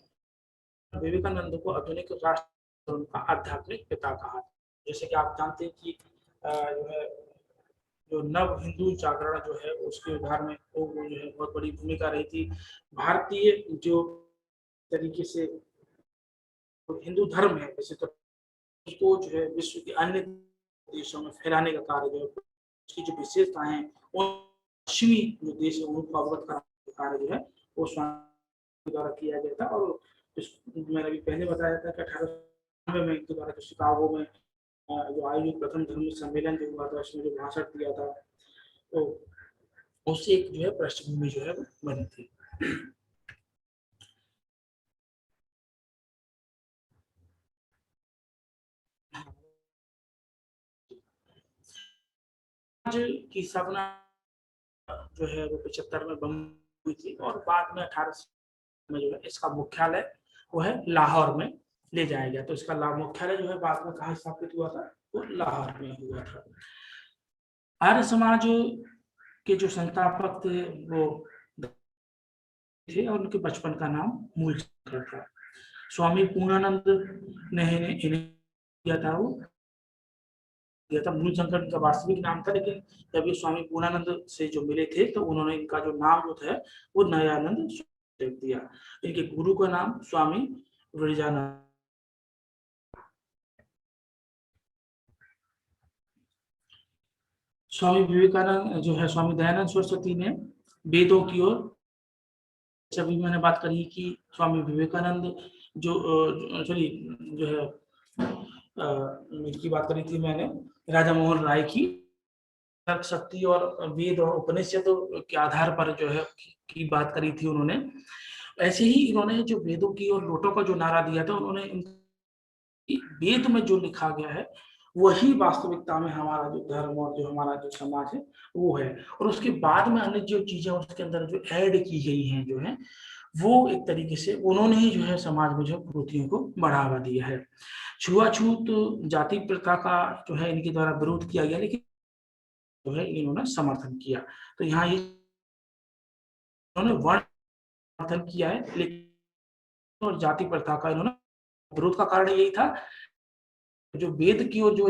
विवेकानंद को आधुनिक राष्ट्र का आध्यात्मिक पिता कहा। जैसे कि आप जानते हैं कि जो है जो नव हिंदू जागरण जो है उसके उद्धार में वो जो है बहुत बड़ी भूमिका रही थी। भारतीय जो तरीके से हिंदू धर्म है वैसे तो उसको जो है विश्व के अन्य देशों में फैलाने का कार्य जो है उसकी जो विशेषताएं हैं पश्चिमी जो देश है उनको अवगत कराने का कार्य जो है वो स्वामी द्वारा किया गया था। और मैंने अभी पहले बताया था कि 1890 में इनके द्वारा जो शिकागो में जो आयोजित प्रथम धर्म सम्मेलन जो हुआ था उसमें जो भाषण दिया था तो उससे एक जो है पृष्ठभूमि जो है बनी थी। की स्थापना जो है वो 75 में बम हुई थी और बाद में 1800 में जो है इसका मुख्यालय वो है लाहौर में ले जाया गया। तो इसका मुख्यालय जो है बाद में कहाँ स्थापित हुआ था वो लाहौर में हुआ था। आर्य समाज के जो संस्थापक थे वो थे और उनके बचपन का नाम मूलशंकर था। स्वामी पूर्णानंद ने इन्हें किया था वो मूलशंकर का वास्तविक नाम था। लेकिन जब ये स्वामी पूर्णानंद से जो मिले थे तो उन्होंने इनका जो नाम जो था वो नयानंद दिया। इनके गुरु का नाम स्वामी ब्रजानंद। स्वामी विवेकानंद जो है स्वामी दयानंद सरस्वती ने वेदों की ओर सभी मैंने बात करी कि स्वामी विवेकानंद जो है इनकी बात करी थी मैंने राजा मोहन राय की तर्क शक्ति और वेद और उपनिषदों के आधार पर जो है की बात करी थी उन्होंने। ऐसे ही इन्होंने जो वेदों की और लोटों का जो नारा दिया था उन्होंने वेद में जो लिखा गया है वही वास्तविकता में हमारा जो धर्म और जो हमारा जो समाज है वो है। और उसके बाद में अन्य जो चीजें उसके अंदर जो ऐड की गई हैं जो है वो एक तरीके से उन्होंने ही जो है समाज में जो कुरीतियों को बढ़ावा दिया है। छुआछूत जाति प्रथा का जो है इनके द्वारा विरोध किया गया लेकिन जो है इन्होंने समर्थन किया। तो यहाँ ये इन्होंने वर्ण समर्थन किया है लेकिन और जाति प्रथा का इन्होंने विरोध का कारण यही था जो वेद की और जो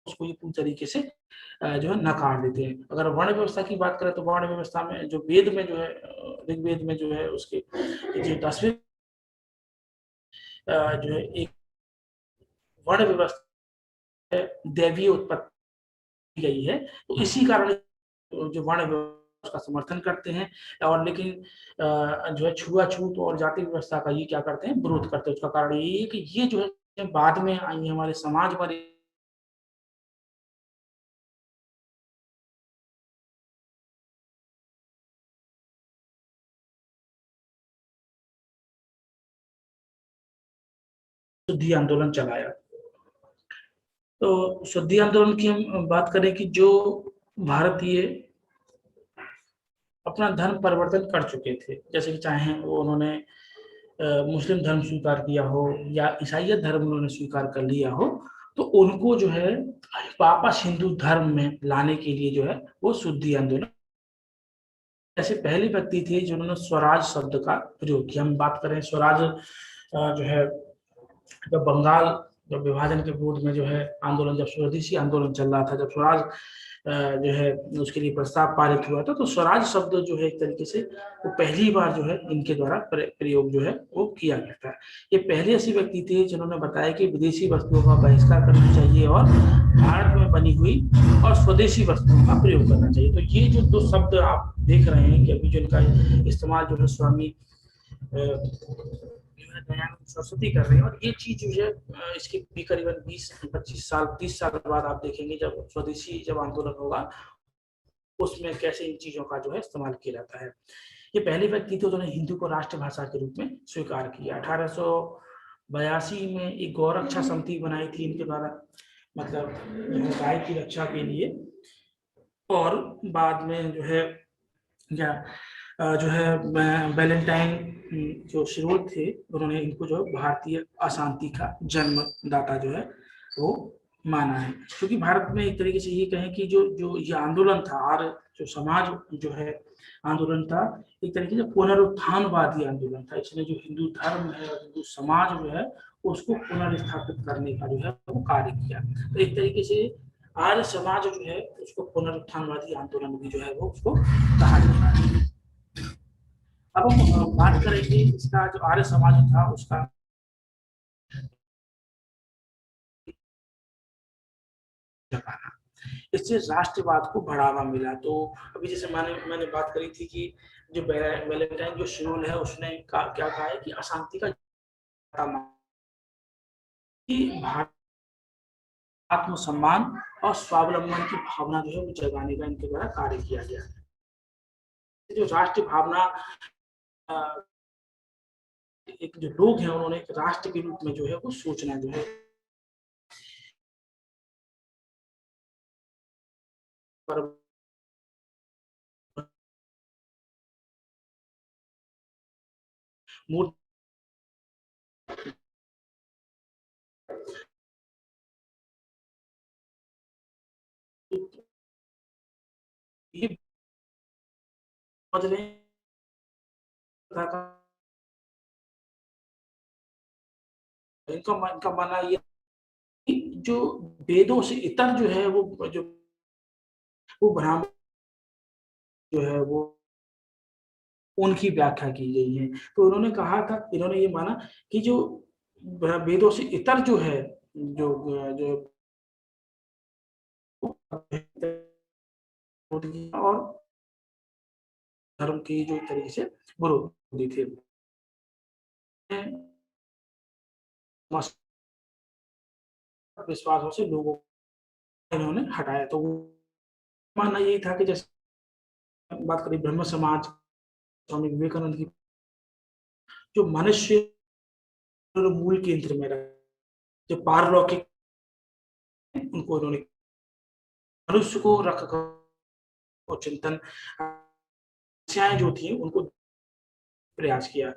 उसको ये पूरी तरीके से जो है नकार देते हैं। अगर वर्ण व्यवस्था की बात करें तो वर्ण व्यवस्था में जो वेद में जो है ऋग्वेद में जो है उसके जो 10वें जो है एक वर्ण व्यवस्था दैवीय उत्पत्ति गई है। तो इसी कारण जो वर्ण व्यवस्था का समर्थन करते हैं और लेकिन जो है छुआछूत और जाति व्यवस्था का ये क्या करते हैं विरोध करते हैं। उसका कारण ये है कि ये जो है बाद में आई हमारे समाज पर शुद्धि आंदोलन चलाया। तो शुद्धि आंदोलन की हम बात करें कि जो भारतीय अपना धर्म परिवर्तन कर चुके थे जैसे कि चाहे वो उन्होंने मुस्लिम धर्म स्वीकार किया हो या ईसाई धर्म उन्होंने स्वीकार कर लिया हो तो उनको जो है वापस हिंदू धर्म में लाने के लिए जो है वो शुद्धि आंदोलन। ऐसे पहले व्यक्ति थे जिन्होंने स्वराज शब्द का प्रयोग किया। हम बात करें स्वराज जो है जब बंगाल जब विभाजन के विरोध में जो है आंदोलन जब स्वदेशी आंदोलन चल रहा था जब स्वराज जो है उसके लिए प्रस्ताव पारित हुआ था तो स्वराज शब्द जो है एक तरीके से वो पहली बार जो है इनके द्वारा प्रयोग जो है वो किया गया था। ये पहले ऐसे व्यक्ति थे जिन्होंने बताया कि विदेशी वस्तुओं का बहिष्कार करना चाहिए और भारत में बनी हुई और स्वदेशी वस्तुओं का प्रयोग करना चाहिए। तो ये जो दो शब्द आप देख रहे हैं कि अभी जो इनका इस्तेमाल जो है स्वामी दयानंद सरस्वती कर रहे हैं, और ये चीज जो है इसके भी करीबन 20-25 साल 30 साल बाद आप देखेंगे जब स्वदेशी जब आंदोलन होगा उसमें कैसे इन चीजों का जो है इस्तेमाल किया जाता है। ये पहले व्यक्ति थे जिन्होंने हिंदी को राष्ट्रभाषा के रूप में स्वीकार किया। 1882 में एक गौरक्षा समिति बनाई थी इनके द्वारा, मतलब गाय की रक्षा के लिए, और बाद में जो है वैलेंटाइन जो शिरोल थे उन्होंने इनको जो भारतीय अशांति का जन्मदाता जो है वो माना है। क्योंकि भारत में एक तरीके से ये कहें कि जो ये आंदोलन था और जो समाज जो है आंदोलन था, एक तरीके से पुनरुत्थानवादी आंदोलन था। इसने जो हिंदू धर्म है और हिंदू समाज जो है उसको पुनर्स्थापित करने का जो है वो कार्य किया। तो एक तरीके से आर्य समाज जो है उसको पुनरुत्थानवादी आंदोलन भी जो है वो उसको कहा जाता है। अब हम बात करेंगे इसका जो आर्य समाज था उसका इससे राष्ट्रवाद को बढ़ावा मिला। तो अभी जैसे मैंने बात करी थी कि जो वैलेंटाइन जो शिरोल है उसने क्या कहा है कि अशांति का भारत आत्मसम्मान और स्वावलंबन की भावना जो है वो जगाने का इनके द्वारा कार्य किया गया है। जो राष्ट्रीय भावना एक जो लोग हैं उन्होंने एक राष्ट्र के रूप में जो है वो सोचना जो है इनका मानना ये जो वेदों से इतर जो है वो ब्राह्मण जो है वो उनकी व्याख्या की गई है। तो उन्होंने कहा था, इन्होंने ये माना कि जो वेदों से इतर जो है जो और धर्म की जो तरीके से विरोधी थे विश्वासों से लोगों को इन्होंने हटाया। तो मानना यही था कि जैसे बात करें ब्रह्म समाज स्वामी विवेकानंद की जो मनुष्य मूल केंद्र में रहा, जो पारलौकिक उनको उन्होंने मनुष्य को रखकर और चिंतन जो थी उनको प्रयास किया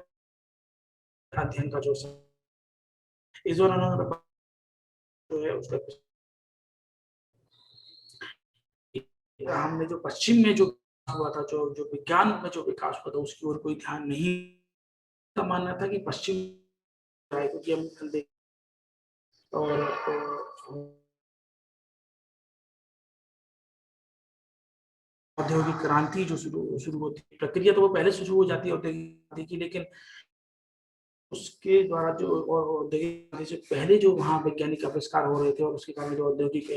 अध्ययन का जो इस दौरान जो है उसका हमने जो पश्चिम में जो हुआ था जो विज्ञान में जो विकास हुआ था उसकी ओर कोई ध्यान नहीं का मानना था कि पश्चिम क्योंकि हम देख और औद्योगिक क्रांति जो शुरू होती है प्रक्रिया तो वो पहले शुरू हो जाती है औद्योगिक क्रांति की, लेकिन उसके द्वारा जो औद्योगिक क्रांति से पहले जो वहाँ वैज्ञानिक आविष्कार हो रहे थे और उसके कारण जो औद्योगिक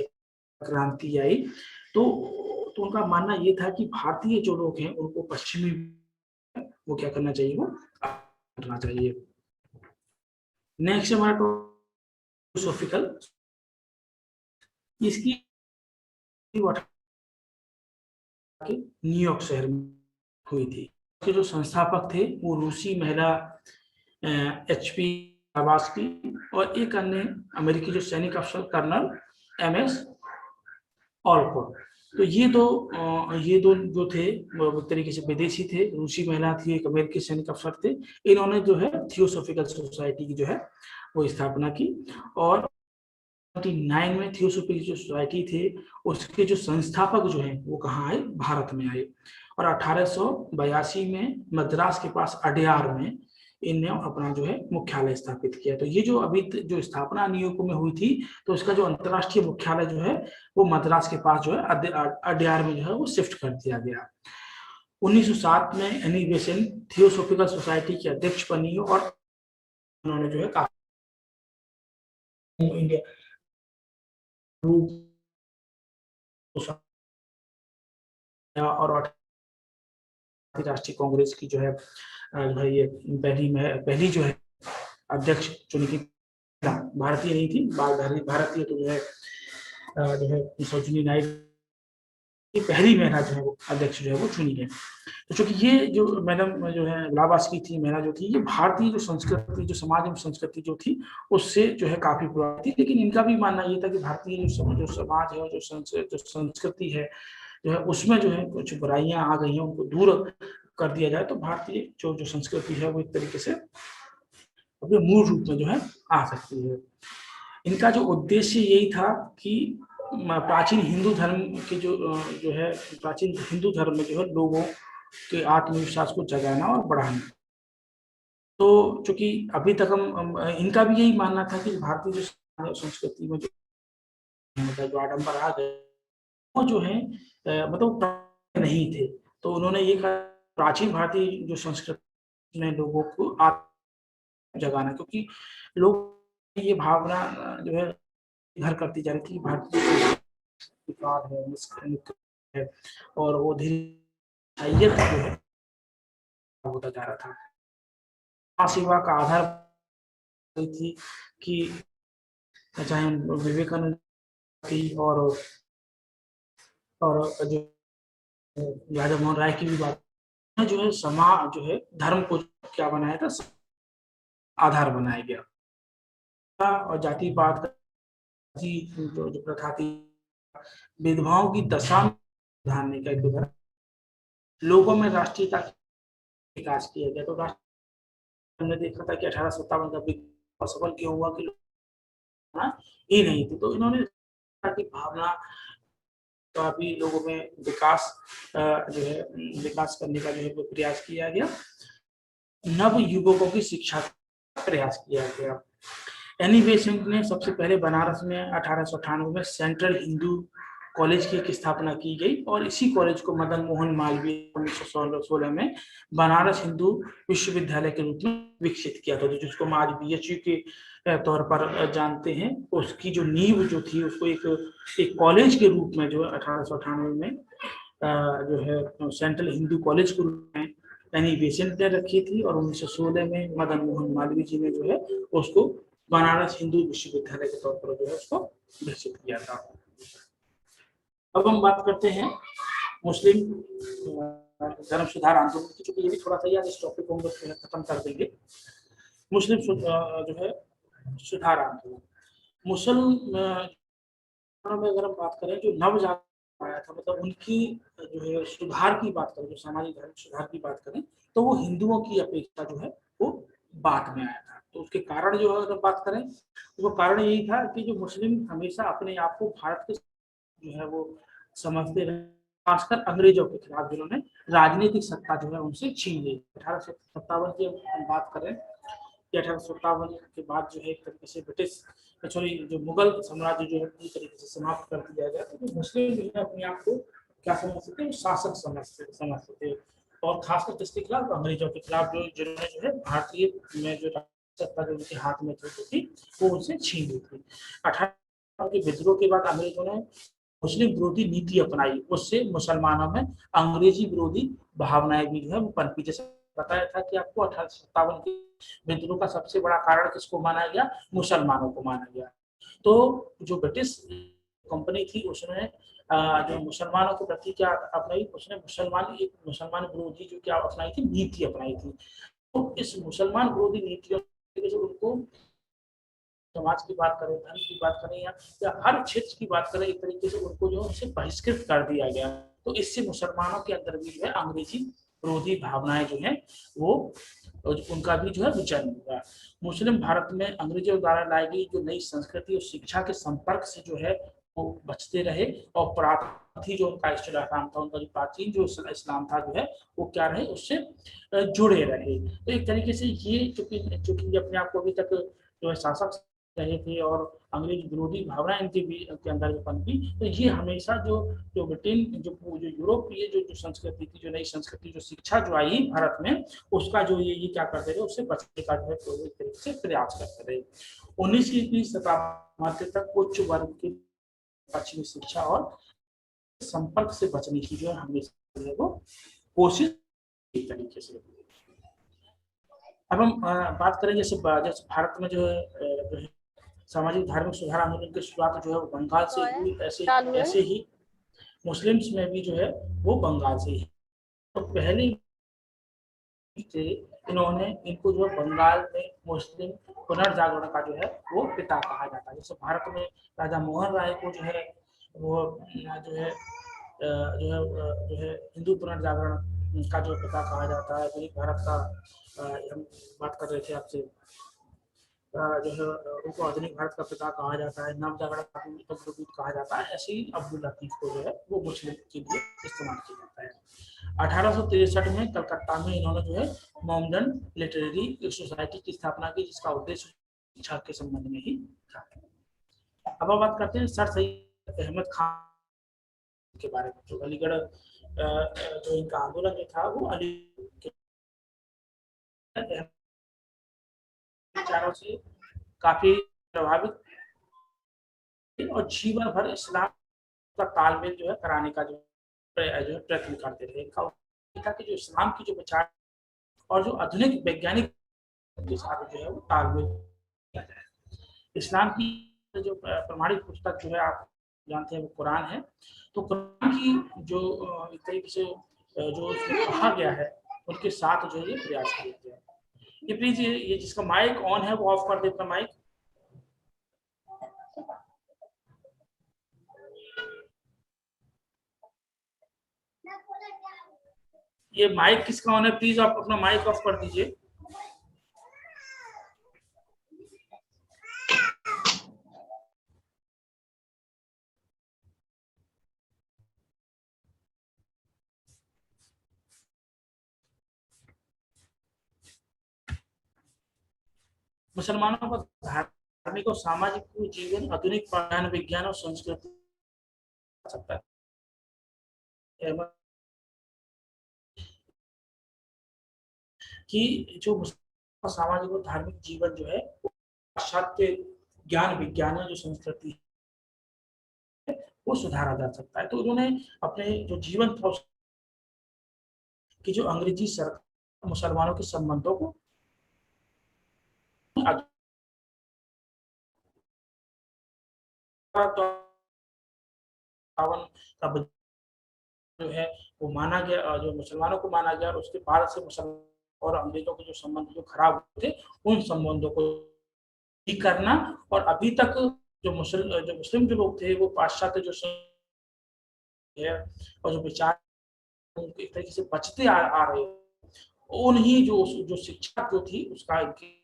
क्रांति आई तो उनका मानना ये था कि भारतीय जो लोग हैं उनको पश्चिमी वो क्या करना चाहिए, वो करना चाहिए। नेक्स्ट हमारा फिलोसॉफिकल, इसकी न्यूयॉर्क शहर में हुई थी। के जो संस्थापक थे वो रूसी महिला HP ब्लावात्स्की और एक अन्य अमेरिकी जो सैनिक अफसर कर्नल MS ऑलकॉट। तो ये दो जो थे वो एक तरीके से विदेशी थे, रूसी महिला थी, एक अमेरिकी सैनिक अफसर थे। इन्होंने जो है थियोसॉफिकल सोसाइटी की जो है वो स्थापना की और 19 में थियोसॉफिकल जो सोसाइटी थे उसके जो संस्थापक जो हैं वो कहाँ आए, भारत में आए। और 1882 में मद्रास के पास अडयार में इनने अपना जो है मुख्यालय स्थापित किया। तो ये जो अभी जो स्थापना न्यूयॉर्क में हुई थी तो इसका जो अंतर्राष्ट्रीय मुख्यालय जो है वो मद्रास के पास जो है अडयार में जो है वो शिफ्ट कर दिया गया। 1907 में एनी बेसेंट थियोसॉफिकल सोसाइटी की अध्यक्ष बनी और उन्होंने जो है कहा इंडिया और राष्ट्रीय कांग्रेस की जो है ये पहली जो है अध्यक्ष चुनी थी, भारतीय नहीं थी, भारतीय तो जो है सरोजिनी नायडू की पहली महिला जो है वो अध्यक्ष जो है वो चुनी है। तो चूंकि ये जो मैडम जो है ब्लावात्स्की थी, महिला जो थी, ये भारतीय जो संस्कृति, जो समाज एवं संस्कृति जो थी उससे जो है काफी पुरानी थी, लेकिन इनका भी मानना ये था कि भारतीय जो समाज है, जो संस्कृति है जो है, उसमें जो है कुछ बुराइयां आ गई हैं, उनको दूर कर दिया जाए तो भारतीय जो संस्कृति है वो एक तरीके से अपने मूल रूप में जो है आ सकती है। इनका जो उद्देश्य यही था कि प्राचीन हिंदू धर्म के जो है प्राचीन हिंदू धर्म में जो है लोगों के आत्मविश्वास को जगाना और बढ़ाना। तो चूंकि अभी तक हम इनका भी यही मानना था कि भारतीय जो संस्कृति में जो आडंबर आ गए वो जो है मतलब नहीं थे, तो उन्होंने ये कहा प्राचीन भारतीय जो संस्कृति में लोगों को जगाना, क्योंकि लोग ये भावना जो है घर करती जा रही थी, भारतीय है और वो धीरे जो है होता जा रहा था। सेवा का आधार थी कि चाहे विवेकानंद की और जो राजा मोहन राय की भी बात जो है, समाज जो है धर्म को क्या बनाया था, आधार बनाया गया। और जातिवाद जो प्रथा थी, विधवाओं की दशा में सुधारने का एक लोगों में राष्ट्रीयता विकास किया गया। तो हमने देखा था कि 1857 का सफल क्यों हुआ कि ही नहीं थी, तो इन्होंने की भावना काफी लोगों में विकास जो है विकास करने का जो है प्रयास किया गया। नव युवकों की शिक्षा का प्रयास किया गया। एनी बेसेंट ने सबसे पहले बनारस में 1898 में सेंट्रल हिंदू कॉलेज की स्थापना की गई और इसी कॉलेज को मदन मोहन मालवीय 1916 में बनारस हिंदू विश्वविद्यालय के रूप में विकसित किया था, जिसको हम आज BHU के तौर पर जानते हैं। उसकी जो नींव जो थी उसको एक कॉलेज के रूप में जो 1898 में जो है सेंट्रल हिंदू कॉलेज के रूप में एनी बेसेंट ने रखी थी और 1916 में मदन मोहन मालवीय जी ने जो है उसको बनारस हिंदू विश्वविद्यालय के तौर पर जो है उसको विकसित किया था। अब हम बात करते हैं मुस्लिम धर्म सुधार आंदोलन की, चूंकि ये भी थोड़ा सा यार इस टॉपिक को हम लोग खत्म कर देंगे। मुस्लिम जो है सुधार आंदोलन, मुसलमान में अगर हम बात करें जो नवजात आया था, मतलब उनकी जो है सुधार की बात करें, जो सामाजिक धर्म सुधार की बात करें, तो वो हिंदुओं की अपेक्षा जो है वो बाद में आया था। तो उसके कारण जो है अगर बात करें तो वो कारण यही था कि जो मुस्लिम हमेशा अपने आप को भारत के जो है वो समझते रहे, खासकर अंग्रेजों के खिलाफ जिन्होंने राजनीतिक सत्ता जो है उनसे छीन ली। 1857 की हम बात करें कि 1857 के बाद जो है एक तरीके से ब्रिटिश जो मुगल साम्राज्य जो है पूरी तरीके से समाप्त कर दिया गया, तो मुस्लिम जो है अपने आप को क्या समझते थे, शासक समझते थे और खासकर किसके खिलाफ, अंग्रेजों के खिलाफ, जो जिन्होंने जो है भारतीय में जो सत्ता जो उनके हाथ में थी वो उनसे छीन ली थी। 18 के विद्रोह के बाद अंग्रेजों ने मुस्लिम विरोधी नीति अपनाई, उससे मुसलमानों में अंग्रेजी विरोधी भावनाएं भी जो है वो पनपी। जैसे बताया था कि आपको 1857 के विद्रोह का सबसे बड़ा कारण किसको माना गया, मुसलमानों को माना गया। तो जो ब्रिटिश कंपनी थी उसने जो मुसलमानों के प्रति क्या अपनाई, उसने मुसलमान विरोधी जो क्या अपनाई थी, नीति अपनाई थी। तो इस मुसलमान विरोधी नीतियों से उनको समाज की बात करें, धर्म की बात करें या हर क्षेत्र की बात करें, एक तरीके से उनको जो है बहिष्कृत कर दिया गया। तो इससे मुसलमानों के अंदर भी जो है अंग्रेजी विरोधी भावनाएं जो है वो उनका भी जो है विचलन हुआ। मुस्लिम भारत में अंग्रेजों द्वारा लाई गई जो नई संस्कृति और शिक्षा के संपर्क से जो है वो बचते रहे और प्राचीन जो उनका इस्लाम था, उनका जो प्राचीन जो इस्लाम था जो है वो क्या रहे, उससे जुड़े रहे। तो एक तरीके से ये चूंकि अपने आप को अभी तक जो है शासक रहे थे और अंग्रेज विरोधी भावना इनके भी के अंदर जो पनपी, तो ये हमेशा जो ब्रिटेन जो यूरोपीय जो संस्कृति थी, जो नई संस्कृति, जो शिक्षा जो आई भारत में, उसका जो ये क्या करते रहे, उससे बचने का जो है पूरी तरीके से प्रयास करते रहे। 19वीं शताब्दी तक उच्च वर्ग की पश्चिमी शिक्षा और संपर्क से बचने की जो है हमेशा जो है वो कोशिश एक तरीके से। अब हम बात करें जैसे भारत में जो है सामाजिक धार्मिक सुधार आंदोलन की शुरुआत जो है वो बंगाल से हुई, ऐसे ही मुस्लिम्स में भी जो है वो बंगाल से ही। तो पहले इन्होंने इनको जो बंगाल में मुस्लिम पुनर्जागरण का जो है वो पिता कहा जाता है। जैसे भारत में राजा मोहन राय को जो है वो जो है हिंदू पुनर्जागरण का जो पिता कहा जाता है। वही भारत का हम बात कर रहे थे आपसे जो है उनको आधुनिक भारत का पिता कहा जाता है, नवजागरण कहा जाता है। ऐसे ही अब्दुल लतीफ को जो है वो मुस्लिम के लिए इस्तेमाल किया जाता है। 1863 में कलकत्ता में इन्होंने जो है मोमडन लिटरेरी सोसाइटी की स्थापना की, जिसका उद्देश्य शिक्षा के संबंध में ही था। अब हम बात करते हैं सर सैयद अहमद खान के बारे में। जो अलीगढ़ जो इनका आंदोलन जो था वो अलीगढ़ विचारों से काफी प्रभावित और जीवन भर इस्लाम का तालमेल जो है कराने का जो प्रयत्न करते थे। इनका था कि जो इस्लाम की जो विचार और जो आधुनिक वैज्ञानिक के साथ जो है वो तालमेल किया जाए। इस्लाम की जो प्रमाणिक पुस्तक जो है आप जानते हैं वो कुरान है। तो कुरान की जो एक तरीके से जो उसमें कहा गया है उनके साथ जो है ये प्रयास किया गया है। ये प्लीज ये जिसका माइक ऑन है वो ऑफ कर दे अपना माइक। ये माइक किसका ऑन है, प्लीज आप अपना माइक ऑफ कर दीजिए। मुसलमानों का धार्मिक और सामाजिक जीवन आधुनिक विज्ञान और संस्कृति सकता है। कि जो सामाजिक और धार्मिक जीवन जो है पाश्चात्य ज्ञान विज्ञान जो संस्कृति है वो सुधारा जा सकता है। तो उन्होंने अपने जो जीवन था कि जो अंग्रेजी सरकार मुसलमानों के संबंधों को का जो है वो माना गया, जो मुसलमानों को माना गया, और उसके बाद से मुसलमान और अंग्रेजों के जो संबंध जो खराब हुए थे उन संबंधों को ठीक करना। और अभी तक जो मुस्लिम जो लोग थे वो पाश्चात्य जो है और जो विचार एक तरीके से बचते आ रहे उन्हीं जो शिक्षा जो थी उसका इनके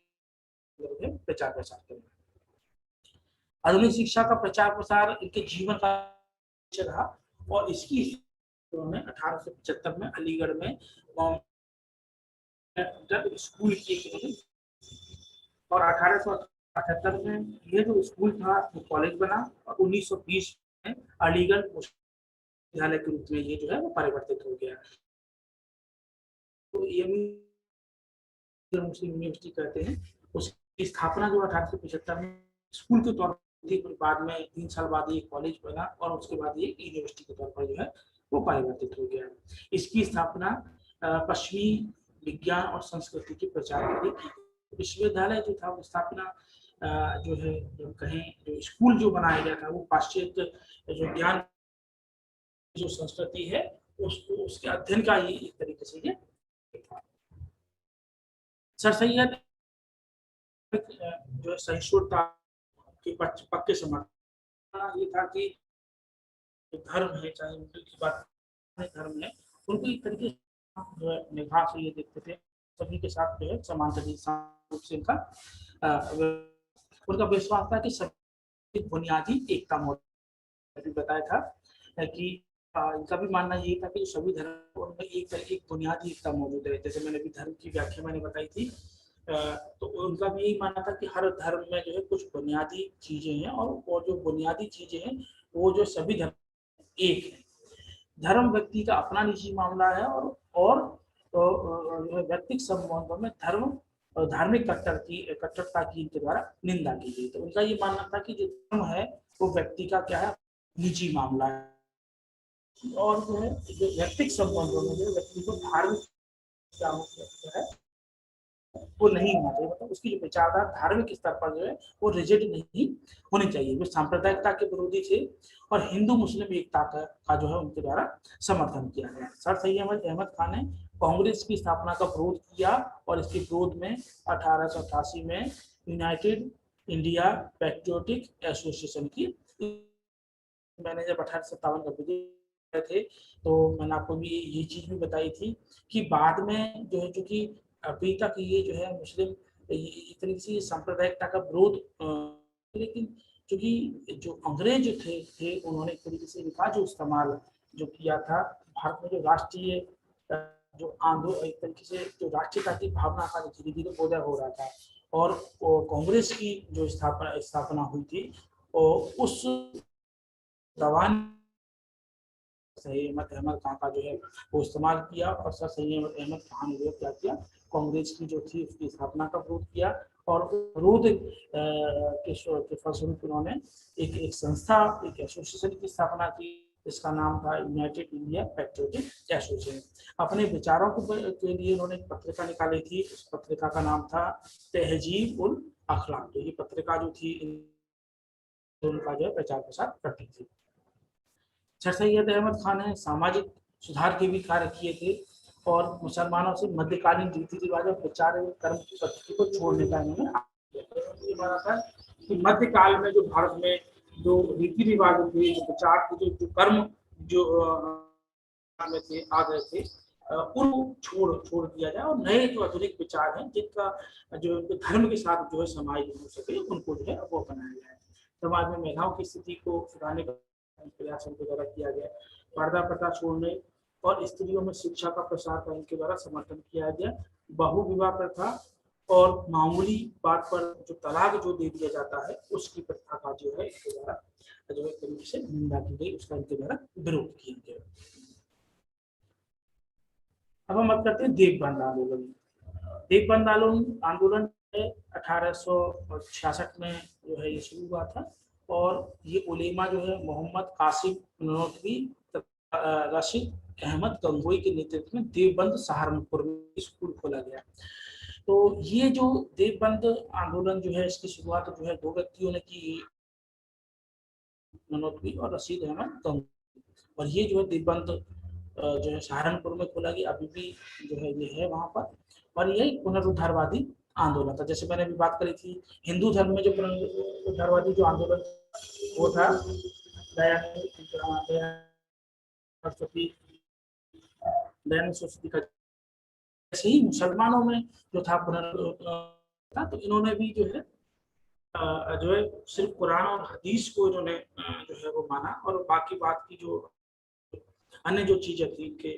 प्रचार प्रसार करना। आधुनिक शिक्षा का प्रचार प्रसार इनके जीवन का रहा और इसकी उन्होंने 1875 में अलीगढ़ में स्कूल की और 1878 में ये जो स्कूल था वो कॉलेज बना और 1920 में अलीगढ़ विश्वविद्यालय के रूप में ये जो है वो परिवर्तित हो गया। तो ये मुस्लिम यूनिवर्सिटी कहते हैं। उसकी स्थापना जो 1875 में स्कूल के तौर पर थी, बाद में 3 साल बाद ये कॉलेज बना और उसके बाद ये यूनिवर्सिटी के तौर पर जो है वो परिवर्तित हो गया। इसकी स्थापना पश्चिमी विज्ञान और संस्कृति के प्रचार के लिए की। विश्वविद्यालय जो था वो स्थापना जो है जो कहें जो स्कूल जो बनाया गया था वो पाश्चात्य जो ज्ञान जो संस्कृति है उसको उसके अध्ययन का ही एक तरीके से ये था। सर सैयद जो सहिष्णुता के पक्के समर्थन ये था कि धर्म है, चाहे उनकी की बात धर्म है, उनको एक तरीके से जो है निभा से ये देखते थे सभी के साथ जो है समानता रूप से उनका विश्वास था कि सभी बुनियादी एकता मौजूद बताया था कि इनका भी मानना यही था कि सभी धर्म उनमें एक बुनियादी एकता मौजूद है। जैसे मैंने अभी धर्म की व्याख्या मैंने बताई थी, तो उनका भी यही मानना था कि हर धर्म में जो है कुछ बुनियादी चीजें हैं और वो जो बुनियादी चीजें हैं वो जो सभी धर्म एक है। धर्म व्यक्ति का अपना निजी मामला है और तो व्यक्तिगत संबंधों में धर्म और धार्मिक कट्टरता की इनके द्वारा निंदा की गई। तो उनका ये मानना था कि जो धर्म है वो व्यक्ति का क्या है निजी मामला है और जो है जो व्यक्तिगत संबंधों में जो व्यक्ति को धार्मिक जो है वो नहीं होना चाहिए, मतलब उसकी जो विचारधारा धार्मिक स्तर पर जो है वो रिजिड नहीं होनी चाहिए। वो सांप्रदायिकता के विरोधी थे और हिंदू मुस्लिम एकता का जो है उनके द्वारा समर्थन किया गया। सर सैयद अहमद खान ने कांग्रेस की स्थापना का विरोध किया और इसके विरोध में 1888 में यूनाइटेड इंडिया पैट्रियोटिक एसोसिएशन की, मैंने जब 1857 का विजय थे तो मैंने आपको भी ये चीज भी बताई थी कि बाद में जो है, चूंकि अभी तक ये जो है मुस्लिम एक तरीके से सांप्रदायिकता का विरोध, लेकिन चूंकि जो अंग्रेज थे उन्होंने एक तरीके से इनका जो इस्तेमाल जो किया था भारत में, जो राष्ट्रीय जो आंदोलन, एक तरीके से जो राष्ट्रीयता की भावना का धीरे धीरे उदय हो रहा था और कांग्रेस की जो स्थापना हुई थी और उस दौरान सैयद अहमद खान का जो है वो इस्तेमाल किया और सर सैयद अहमद खान ने क्या किया, कांग्रेस की जो थी उसकी स्थापना का विरोध किया और विरोध के फलस्वरूप उन्होंने एक संस्था, एक एसोसिएशन की स्थापना की, इसका नाम था यूनाइटेड इंडिया पैट्रियोटिक एसोसिएशन। अपने विचारों के लिए उन्होंने एक पत्रिका निकाली थी, उस पत्रिका का नाम था तहजीब उल अखलाक। तो ये पत्रिका जो थी उनका जो है प्रचार प्रसार करती थी। सर सैयद अहमद खान ने सामाजिक सुधार के भी कार्य किए थे और मुसलमानों से मध्यकालीन रीति रिवाज और विचार एवं कर्म की पद्धति को छोड़ने का इन्होंने माना था कि मध्यकाल में जो भारत में जो रीति रिवाज थे, जो विचार थे, जो कर्म जो में थे आ गए थे, उनको छोड़ दिया जाए और नए जो आधुनिक विचार हैं जिनका जो धर्म के साथ जो है समायोजन हो सके उनको जो है वो अपनाया जाए। समाज में महिलाओं की स्थिति को सुधारने का प्रयास इनके द्वारा किया गया, पर्दा प्रथा छोड़ने और स्त्रियों में शिक्षा का प्रसार का इनके द्वारा समर्थन किया गया। बहु विवाह प्रथा और मामूली बात पर जो तलाक जो दे दिया जाता है उसकी प्रथा का जो है इनके द्वारा जो है तरीके से निंदा की गई, उसका इनके द्वारा विरोध किया गया। अब हम बात करते हैं देवबंद आंदोलन। देवबंद आंदोलन 1866 में जो है ये शुरू हुआ था और ये उलेमा जो है मोहम्मद कासिम ननौतवी रशीद अहमद गंगोई के नेतृत्व में देवबंद सहारनपुर में स्कूल खोला गया। तो ये जो देवबंद आंदोलन जो है इसकी शुरुआत जो है दो व्यक्तियों ने की, ननौतवी और रशीद अहमद गंगोई, और ये जो है देवबंद जो है सहारनपुर में खोला गया, अभी भी जो है ये है वहां पर, और ये पुनरुद्धारवादी आंदोलन था। जैसे मैंने अभी बात करी थी हिंदू धर्म में जो पुनरुद्धारवादी जो आंदोलन वो था दयानंद सरस्वती का, ऐसे ही मुसलमानों में जो था पुनरुद्धार, तो इन्होंने भी जो है सिर्फ कुरान और हदीस को इन्होंने जो है वो माना और बाकी बात की जो अन्य जो चीजें थी इनके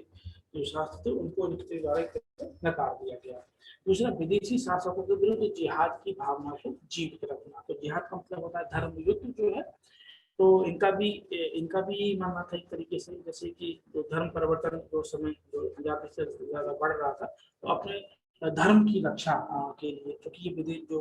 जो शास्त्र थे उनको इनके द्वारा नकार दिया गया। दूसरा, विदेशी शासकों के विरुद्ध जिहाद की भावना को जीवित रखना। तो जिहाद का मतलब होता है धर्म युद्ध जो है, तो इनका भी मानना था एक तरीके से, जैसे कि जो धर्म परिवर्तन जो समय जो ज्यादा से ज्यादा बढ़ रहा था, तो अपने धर्म की रक्षा के लिए, क्योंकि ये विदेश जो